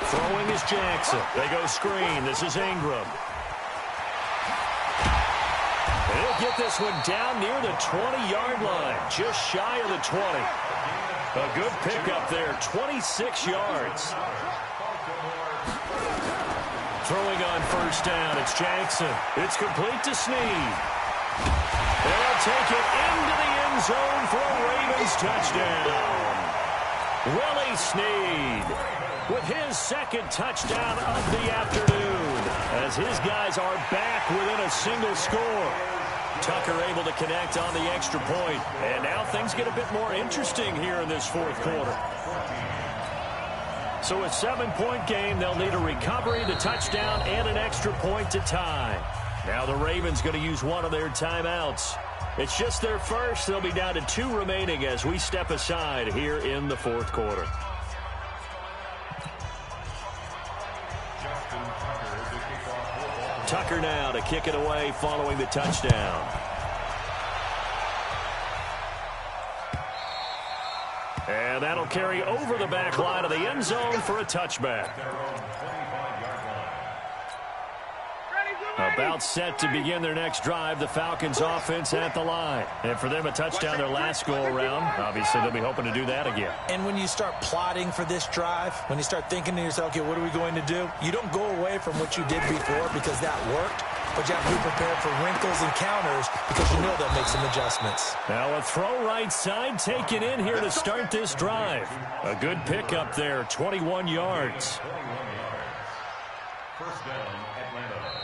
Throwing is Jackson. They go screen. This is Ingram. He'll get this one down near the 20-yard line, just shy of the 20. A good pickup there, 26 yards. Throwing on first down, it's Jackson. It's complete to Snead. They'll take it into the end zone for a Ravens touchdown. Willie Snead with his second touchdown of the afternoon as his guys are back within a single score. Tucker able to connect on the extra point. And now things get a bit more interesting here in this fourth quarter. So a 7-point game, they'll need a recovery, the touchdown, and an extra point to tie. Now the Ravens going to use one of their timeouts. It's just their first. They'll be down to 2 remaining as we step aside here in the fourth quarter. Tucker now to kick it away following the touchdown. And that'll carry over the back line of the end zone for a touchback. About set to begin their next drive, the Falcons offense at the line. And for them, a touchdown their last go-around. Obviously, they'll be hoping to do that again. And when you start plotting for this drive, when you start thinking to yourself, okay, what are we going to do? You don't go away from what you did before because that worked, but you have to be prepared for wrinkles and counters because you know they'll make some adjustments. Now a throw right side taken in here to start this drive. A good pickup there, 21 yards. First down, Atlanta.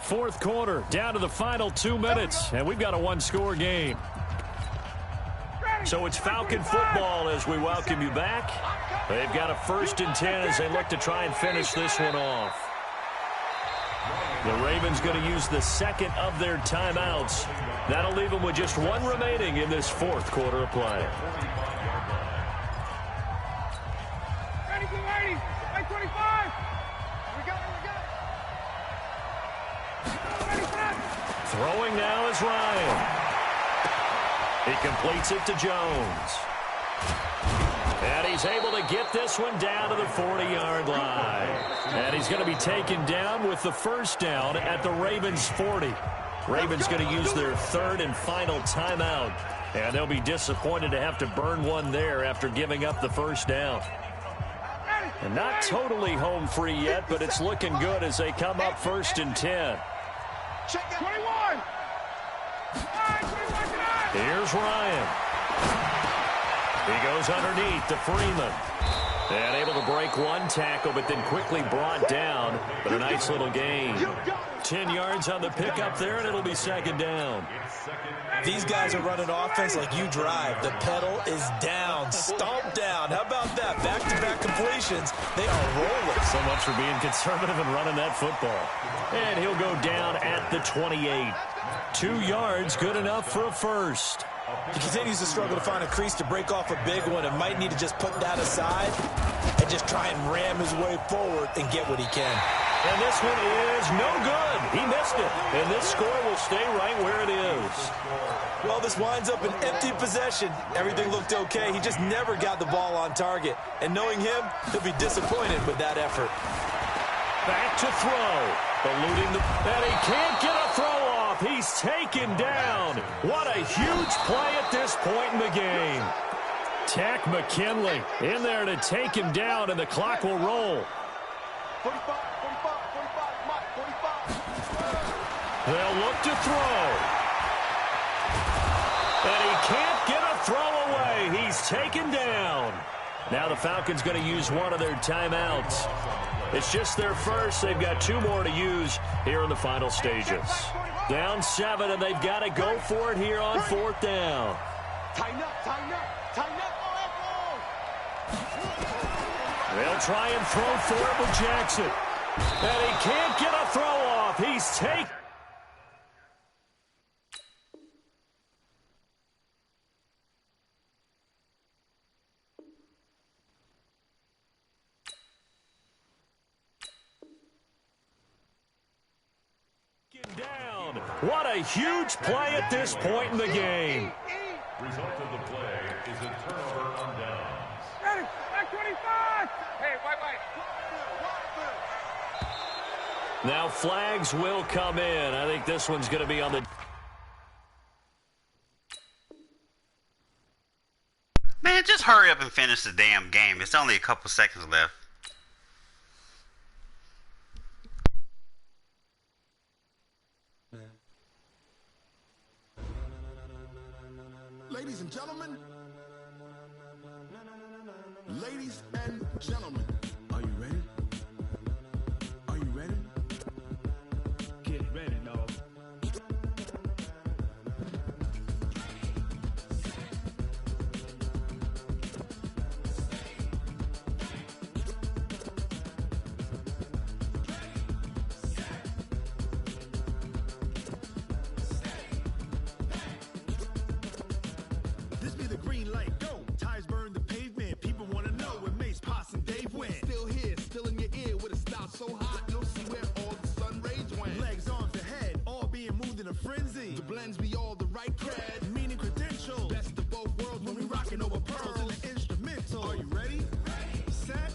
Fourth quarter, down to the final 2 minutes, and we've got a one-score game. So it's Falcon football as we welcome you back. They've got a 1st and 10 as they look to try and finish this one off. The Ravens going to use the second of their timeouts. That'll leave them with just 1 remaining in this fourth quarter of play. Ready, get ready. 25. We got it. Throwing now is Ryan. He completes it to Jones. And he's able to get this one down to the 40-yard line. And he's going to be taken down with the first down at the Ravens 40. Ravens going to use their 3rd and final timeout. And they'll be disappointed to have to burn one there after giving up the first down. And not totally home free yet, but it's looking good as they come up 1st and 10. Check 21. Here's Ryan. He goes underneath to Freeman. And able to break one tackle, but then quickly brought down. But a nice little gain. 10 yards on the pickup there, and it'll be 2nd down. These guys are running offense like you drive. The pedal is down, stomped down. How about that? Back-to-back completions. They are rolling. So much for being conservative and running that football. And he'll go down at the 28. 2 yards, good enough for a first. He continues to struggle to find a crease to break off a big one and might need to just put that aside and just try and ram his way forward and get what he can. And this one is no good. He missed it. And this score will stay right where it is. Well, this winds up an empty possession. Everything looked okay. He just never got the ball on target. And knowing him, he'll be disappointed with that effort. Back to throw. Eluding the... And he can't get a throw off. He's taken down. What a huge play at this point in the game. Tack McKinley in there to take him down, and the clock will roll. 45, 45, 45, Mike, 45. They'll look to throw. And he can't get a throw away. He's taken down. Now the Falcons going to use one of their timeouts. It's just their first. They've got 2 more to use here in the final stages. Down 7, and they've got to go for it here on 4th down. Tighten up, tighten up, tighten up. They'll try and throw for it with Jackson. And he can't get a throw off. He's taken. Down. What a huge play at this point in the game. Result of the play is a turnover on downs. Ready, back 25. Hey, white. Now flags will come in. I think this one's going to be on the... Man, just hurry up and finish the damn game. It's only a couple seconds left. Ladies and gentlemen, are you ready? Are you ready? Get ready, dog. This be the green light, go. Tires burn the pavement. People want to know where Mace, Potts, and Dave went. Still here, still in your ear with a stop so hot, you'll see where all the sun rays went. Legs, arms, and head, all being moved in a frenzy. The blends be all the right cred, meaning credentials. Best of both worlds when we rockin' over pearls in the instrumental. Are you ready? Set.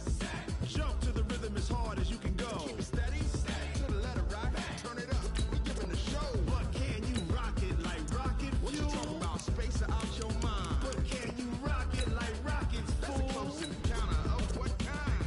Jump to the rhythm as hard as you can go. Keep it steady, to the letter rock. Turn it up, we giving the show. But can you rock it like rocket fuel? What you talking about, space or out your mind? But can you rock it like rockets, fool? That's a close encounter of what kind?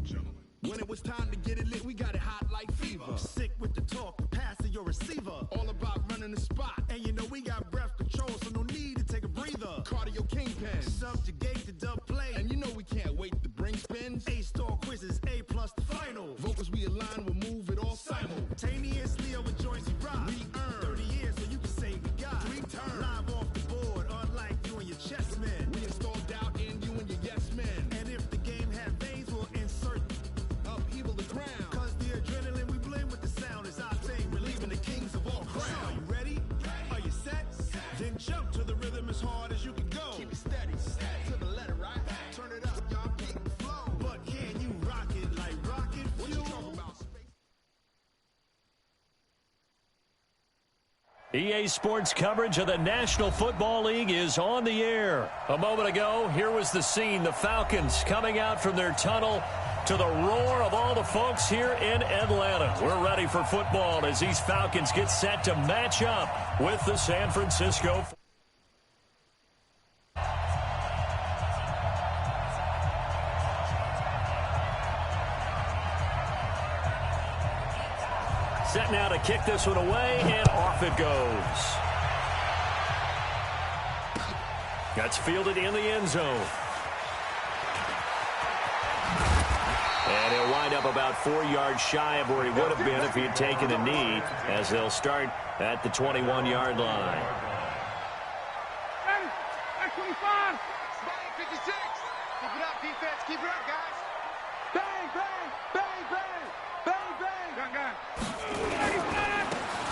Gentlemen. When it was time to get it lit, we got it hot like fever. Sick with the talk, pass to your receiver. All about running the spot. And you know we got breath control, so no need to take a breather. Cardio kingpin, subjugate the dub play. And you know we can't wait to bring spins. A-star quizzes, A+ the final. Vocals we align, we'll move it all simultaneously over joints we rock. We earn 30 years, so you can say we got 3 turns. Live off the board, unlike you and your chess men. We install doubt in you and your yes men. And if the game had veins, we'll insert upheaval the ground. Cause the adrenaline we blend with the sound is our thing. Relieving the kings of all crowns. Are you ready? Are you set? Then jump to the rhythm as hard as you can go. Keep it steady, to the letter right. Turn it up, y'all keep the flow. But can you rock it like rocket fuel? What you talking about, space? EA Sports coverage of the National Football League is on the air. A moment ago, here was the scene. The Falcons coming out from their tunnel to the roar of all the folks here in Atlanta. We're ready for football as these Falcons get set to match up with the San Francisco. Set now to kick this one away, and off it goes. That's fielded in the end zone. And he'll wind up about 4 yards shy of where he would have been if he had taken a knee, as they'll start at the 21-yard line. Ready, back 25. Spike 56. Keep it up, defense. Keep it up, guys. Bang, bang, bang, bang, bang, bang. Gun.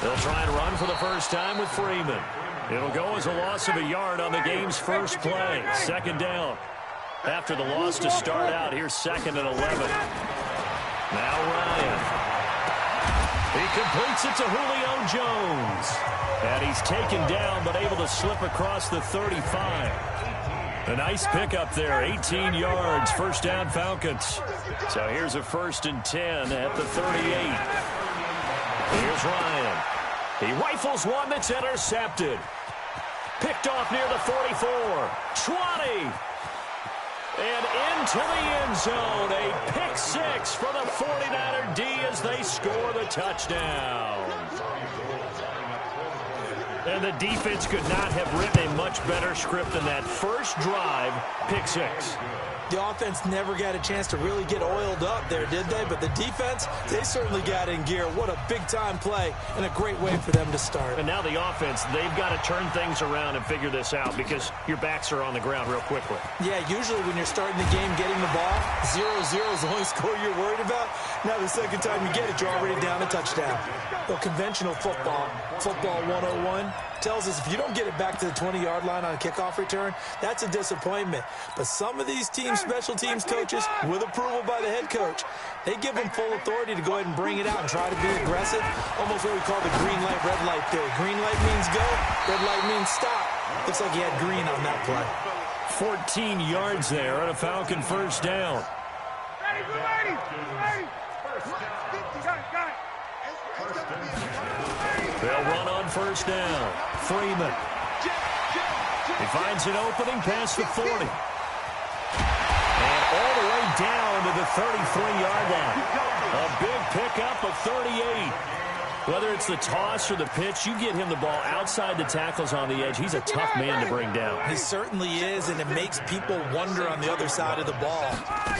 They'll try and run for the first time with Freeman. It'll go as a loss of a yard on the game's first play. 2nd down. after the loss to start out. Here's 2nd and 11. Now Ryan. He completes it to Julio Jones. And he's taken down but able to slip across the 35. A nice pickup there, 18 yards, first down Falcons. So here's a 1st and 10 at the 38. Here's Ryan. He rifles one that's intercepted. Picked off near the 44. 20. And into the end zone. A pick 6 for the 49er D as they score the touchdown. And the defense could not have written a much better script than that first drive, pick 6. The offense never got a chance to really get oiled up there, did they? But the defense, they certainly got in gear. What a big-time play and a great way for them to start. And now the offense, they've got to turn things around and figure this out because your backs are on the ground real quickly. Yeah, usually when you're starting the game getting the ball, 0-0 is the only score you're worried about. Now the second time you get it, you're already down a touchdown. Well, conventional football 101, tells us if you don't get it back to the 20-yard line on a kickoff return, that's a disappointment. But some of these teams, special teams coaches, with approval by the head coach, they give them full authority to go ahead and bring it out and try to be aggressive. Almost what we call the green light, red light theory. Green light means go, red light means stop. Looks like he had green on that play. 14 yards there and a Falcon first down. They'll run on first down. Freeman. He finds an opening past the 40. And all the way down to the 33-yard line. A big pickup of 38. Whether it's the toss or the pitch, you get him the ball outside the tackles on the edge. He's a tough man to bring down. He certainly is, and it makes people wonder on the other side of the ball.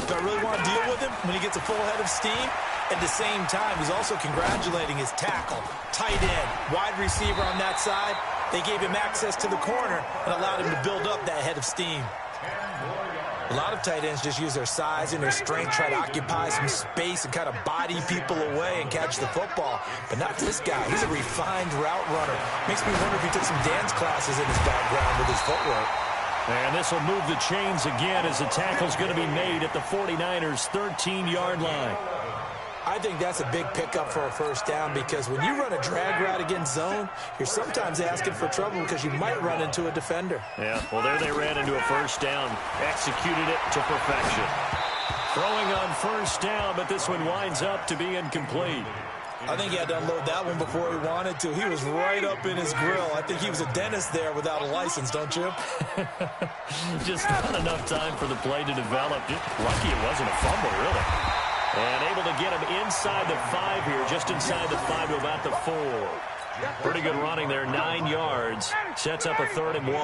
Do I really want to deal with him when he gets a full head of steam? At the same time, he's also congratulating his tackle, tight end, wide receiver on that side. They gave him access to the corner and allowed him to build up that head of steam. A lot of tight ends just use their size and their strength, try to occupy some space and kind of body people away and catch the football. But not this guy. He's a refined route runner. Makes me wonder if he took some dance classes in his background with his footwork. And this will move the chains again as the tackle's going to be made at the 49ers' 13-yard line. I think that's a big pickup for a first down because when you run a drag route against zone, you're sometimes asking for trouble because you might run into a defender. Yeah, well, there they ran into a first down, executed it to perfection. Throwing on first down, but this one winds up to be incomplete. I think he had to unload that one before he wanted to. He was right up in his grill. I think he was a dentist there without a license, don't you? Just not enough time for the play to develop. Just lucky it wasn't a fumble, really. And able to get him inside the 5 here, just inside the 5 to about the 4. Pretty good running there, 9 yards. Sets up a 3rd and 1.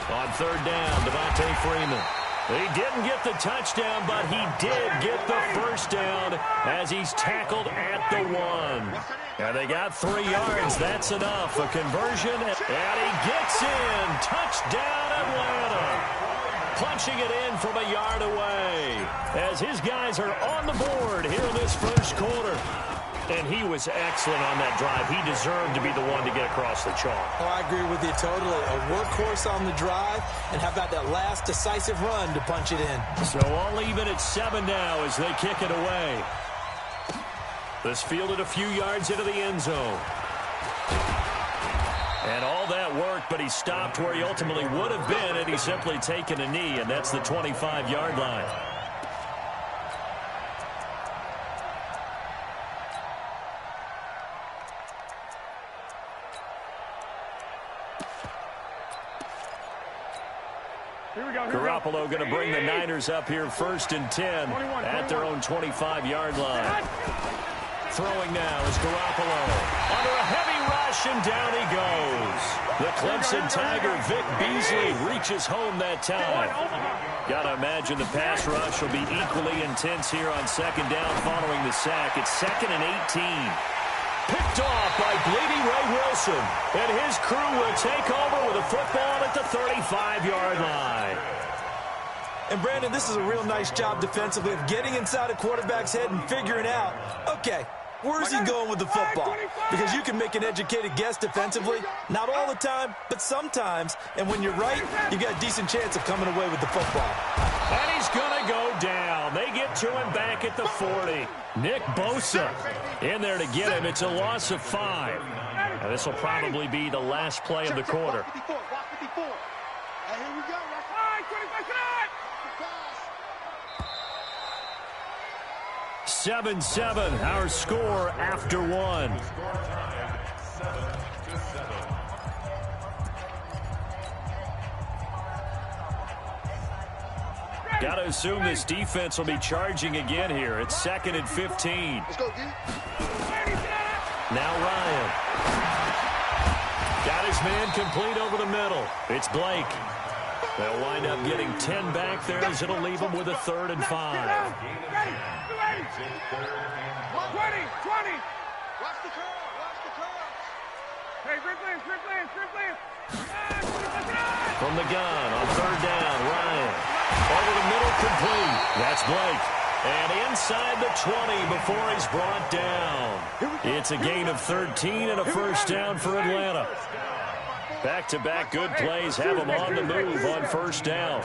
On 3rd down, Devontae Freeman. He didn't get the touchdown, but he did get the first down as he's tackled at the 1. And they got 3 yards. That's enough. A conversion, and he gets in. Touchdown, Atlanta. Punching it in from a yard away as his guys are on the board here in this first quarter. And he was excellent on that drive. He deserved to be the one to get across the chalk. Oh, I agree with you totally. A workhorse on the drive, and how about that last decisive run to punch it in? So all even at 7 now as they kick it away. This fielded a few yards into the end zone. And all that worked, but he stopped where he ultimately would have been had he simply taken a knee, and that's the 25-yard line. Garoppolo going to bring the Niners up here 1st and 10 at their own 25-yard line. Throwing now is Garoppolo. Under a heavy rush, and down he goes. The Clemson Tiger, Vic Beasley, reaches home that time. Got to imagine the pass rush will be equally intense here on 2nd down following the sack. It's 2nd and 18. Picked off by Bleedy Ray Wilson. And his crew will take over with a football at the 35-yard line. And, Brandon, this is a real nice job defensively of getting inside a quarterback's head and figuring out, okay, Where's he going with the football? Because you can make an educated guess defensively. Not all the time, but sometimes. And when you're right, you've got a decent chance of coming away with the football. And he's going to go down. They get to him back at the 40. Nick Bosa in there to get him. It's a loss of 5. Now, this will probably be the last play of the quarter. 7-7, our score after 1. Got to assume this defense will be charging again here. It's 2nd and 15. Let's go, D. Now Ryan. Got his man complete over the middle. It's Blake. They'll wind up getting 10 back there as it'll leave them with a 3rd and 5. 20. Watch the curve. Hey, sprint plan. From the gun on 3rd down, Ryan. Over the middle, complete. That's Blake. And inside the 20 before he's brought down. It's a gain of 13 and a first down for Atlanta. Back-to-back good plays have them on the move on 1st down.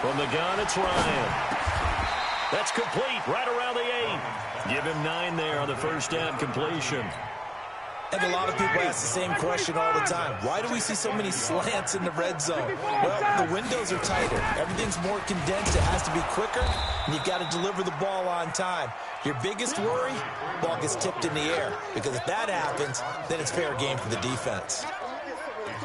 From the gun, it's Ryan. That's complete right around the 8. Give him 9 there on the 1st down completion. And a lot of people ask the same question all the time. Why do we see so many slants in the red zone? Well, the windows are tighter. Everything's more condensed. It has to be quicker, and you've got to deliver the ball on time. Your biggest worry, ball gets tipped in the air, because if that happens, then it's fair game for the defense.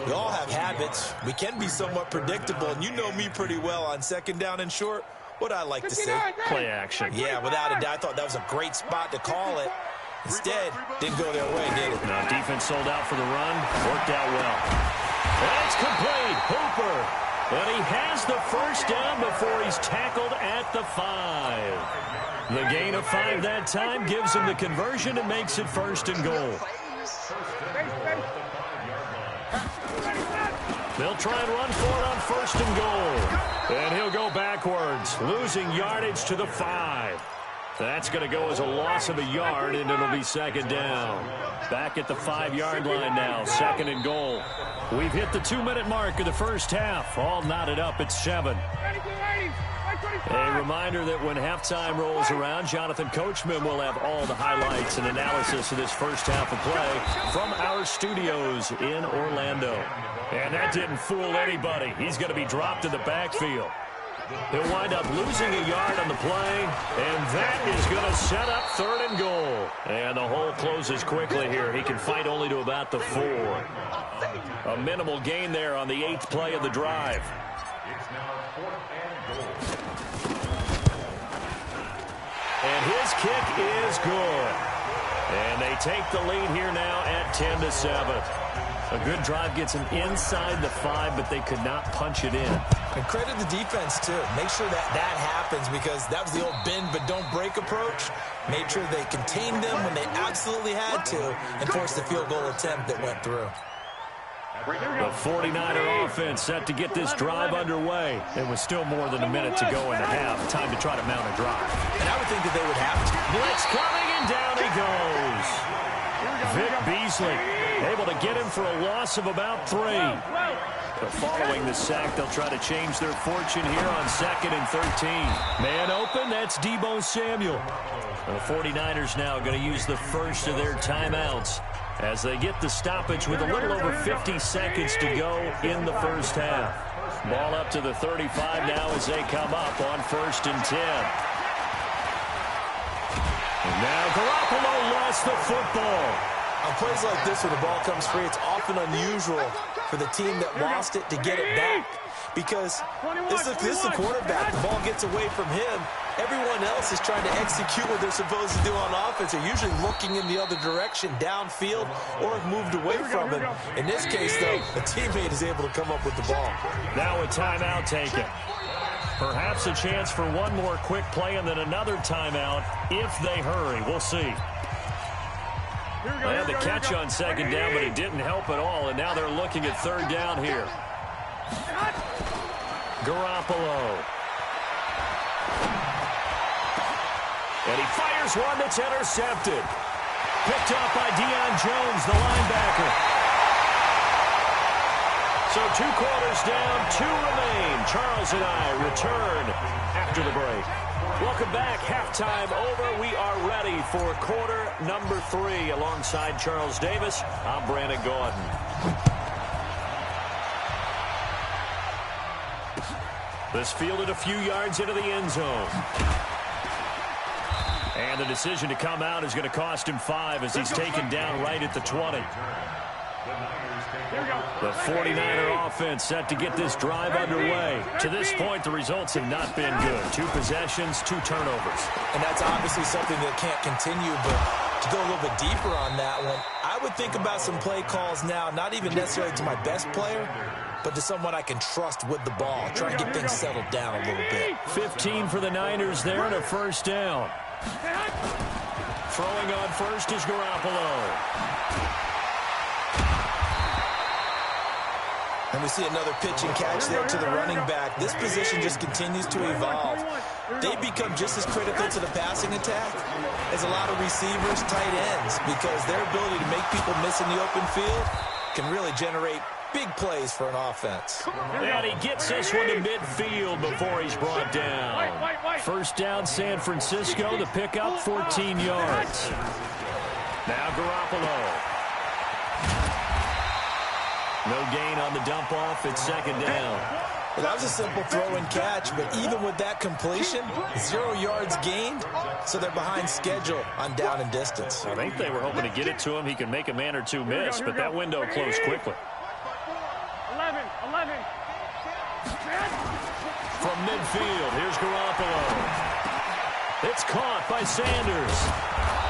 We all have habits. We can be somewhat predictable, and you know me pretty well on 2nd down and short. What I like to say? Play action. Yeah, without a doubt. I thought that was a great spot to call it. Instead, didn't go their way, did it? No, defense sold out for the run. Worked out well. And it's complete. Hooper. And he has the 1st down before he's tackled at the 5. The gain of 5 that time gives him the conversion and makes it 1st and goal. They'll try and run for it on 1st and goal. And he'll go backwards, losing yardage to the 5. That's going to go as a loss of a yard, and it'll be 2nd down. Back at the 5-yard line now, 2nd and goal. We've hit the 2-minute mark of the first half. All knotted up at 7. A reminder that when halftime rolls around, Jonathan Coachman will have all the highlights and analysis of this first half of play from our studios in Orlando. And that didn't fool anybody. He's going to be dropped in the backfield. He'll wind up losing a yard on the play, and that is going to set up 3rd and goal. And the hole closes quickly here. He can fight only to about the 4. A minimal gain there on the 8th play of the drive. And his kick is good. And they take the lead here now at 10-7. A good drive gets him inside the 5, but they could not punch it in. And credit the defense, too. Make sure that happens, because that was the old bend but don't break approach. Made sure they contained them when they absolutely had to and forced the field goal attempt that went through. The 49er offense set to get this drive underway. It was still more than a minute to go in the half. Time to try to mount a drive. And I would think that they would have to. Blitz coming, and down he goes. Vic Beasley able to get him for a loss of about 3. But following the sack, they'll try to change their fortune here on 2nd and 13. Man open, that's Deebo Samuel. The 49ers now going to use the first of their timeouts as they get the stoppage with a little over 50 seconds to go in the first half. Ball up to the 35 now as they come up on 1st and 10. And now Garoppolo lost the football. On plays like this, when the ball comes free, it's often unusual for the team that lost it to get it back. Because this is the quarterback. The ball gets away from him. Everyone else is trying to execute what they're supposed to do on offense. They're usually looking in the other direction, downfield, or have moved away from him. In this case, though, a teammate is able to come up with the ball. Now a timeout taken. Perhaps a chance for one more quick play and then another timeout if they hurry. We'll see. They had the catch on 2nd down, but it didn't help at all, and now they're looking at 3rd down here. Garoppolo. And he fires one that's intercepted. Picked up by Deion Jones, the linebacker. So 2 quarters down, 2 remain. Charles and I return after the break. Welcome back. Halftime over. We are ready for quarter number 3. Alongside Charles Davis, I'm Brandon Gordon. This fielded a few yards into the end zone. And the decision to come out is going to cost him 5 as he's taken down right at the 20. The 49er offense set to get this drive underway. To this point, the results have not been good. 2 possessions, 2 turnovers. And that's obviously something that can't continue, but to go a little bit deeper on that one, I would think about some play calls now, not even necessarily to my best player, but to someone I can trust with the ball. Try and get things settled down a little bit. 15 for the Niners there and a first down. Throwing on first is Garoppolo. And we see another pitch and catch there to the running back. This position just continues to evolve. They become just as critical to the passing attack as a lot of receivers, tight ends, because their ability to make people miss in the open field can really generate big plays for an offense. And he gets this one to midfield before he's brought down. First down, San Francisco. The pickup, 14 yards. Now Garoppolo. No gain on the dump-off. It's second down. Well, that was a simple throw and catch, but even with that completion, 0 yards gained, so they're behind schedule on down and distance. I think they were hoping to get it to him. He can make a man or 2 miss, but that window closed quickly. 11. From midfield, here's Garoppolo. It's caught by Sanders.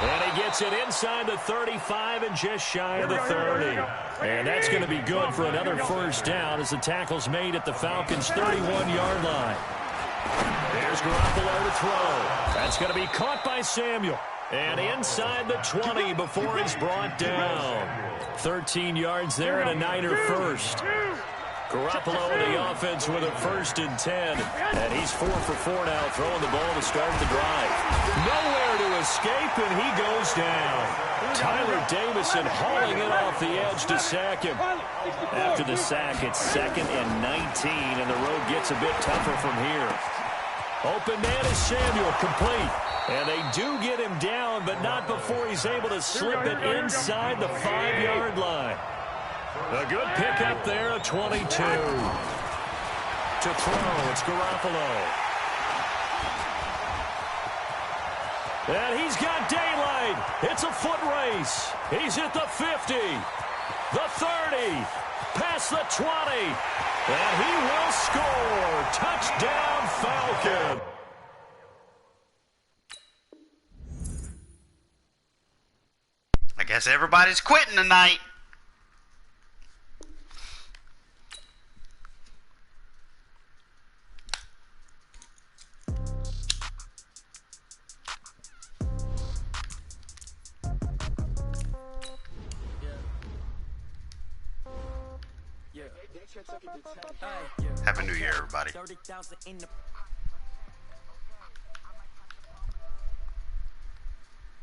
And he gets it inside the 35 and just shy of the 30. And that's going to be good for another first down as the tackle's made at the Falcons' 31-yard line. There's Garoppolo to throw. That's going to be caught by Samuel. And inside the 20 before he's brought down. 13 yards there and a Niner first. Garoppolo in the offense with a 1st and 10. And he's 4 for 4 now, throwing the ball to start the drive. Nowhere to escape, and he goes down. Tyler Davison hauling it off the edge to sack him. After the sack, it's 2nd and 19, and the road gets a bit tougher from here. Open man is Samuel, complete. And they do get him down, but not before he's able to slip it inside the 5-yard line. A good pickup there, a 22. To throw, it's Garoppolo. And he's got daylight. It's a foot race. He's at the 50, the 30, past the 20. And he will score. Touchdown, Falcon. I guess everybody's quitting tonight. Happy New Year, everybody.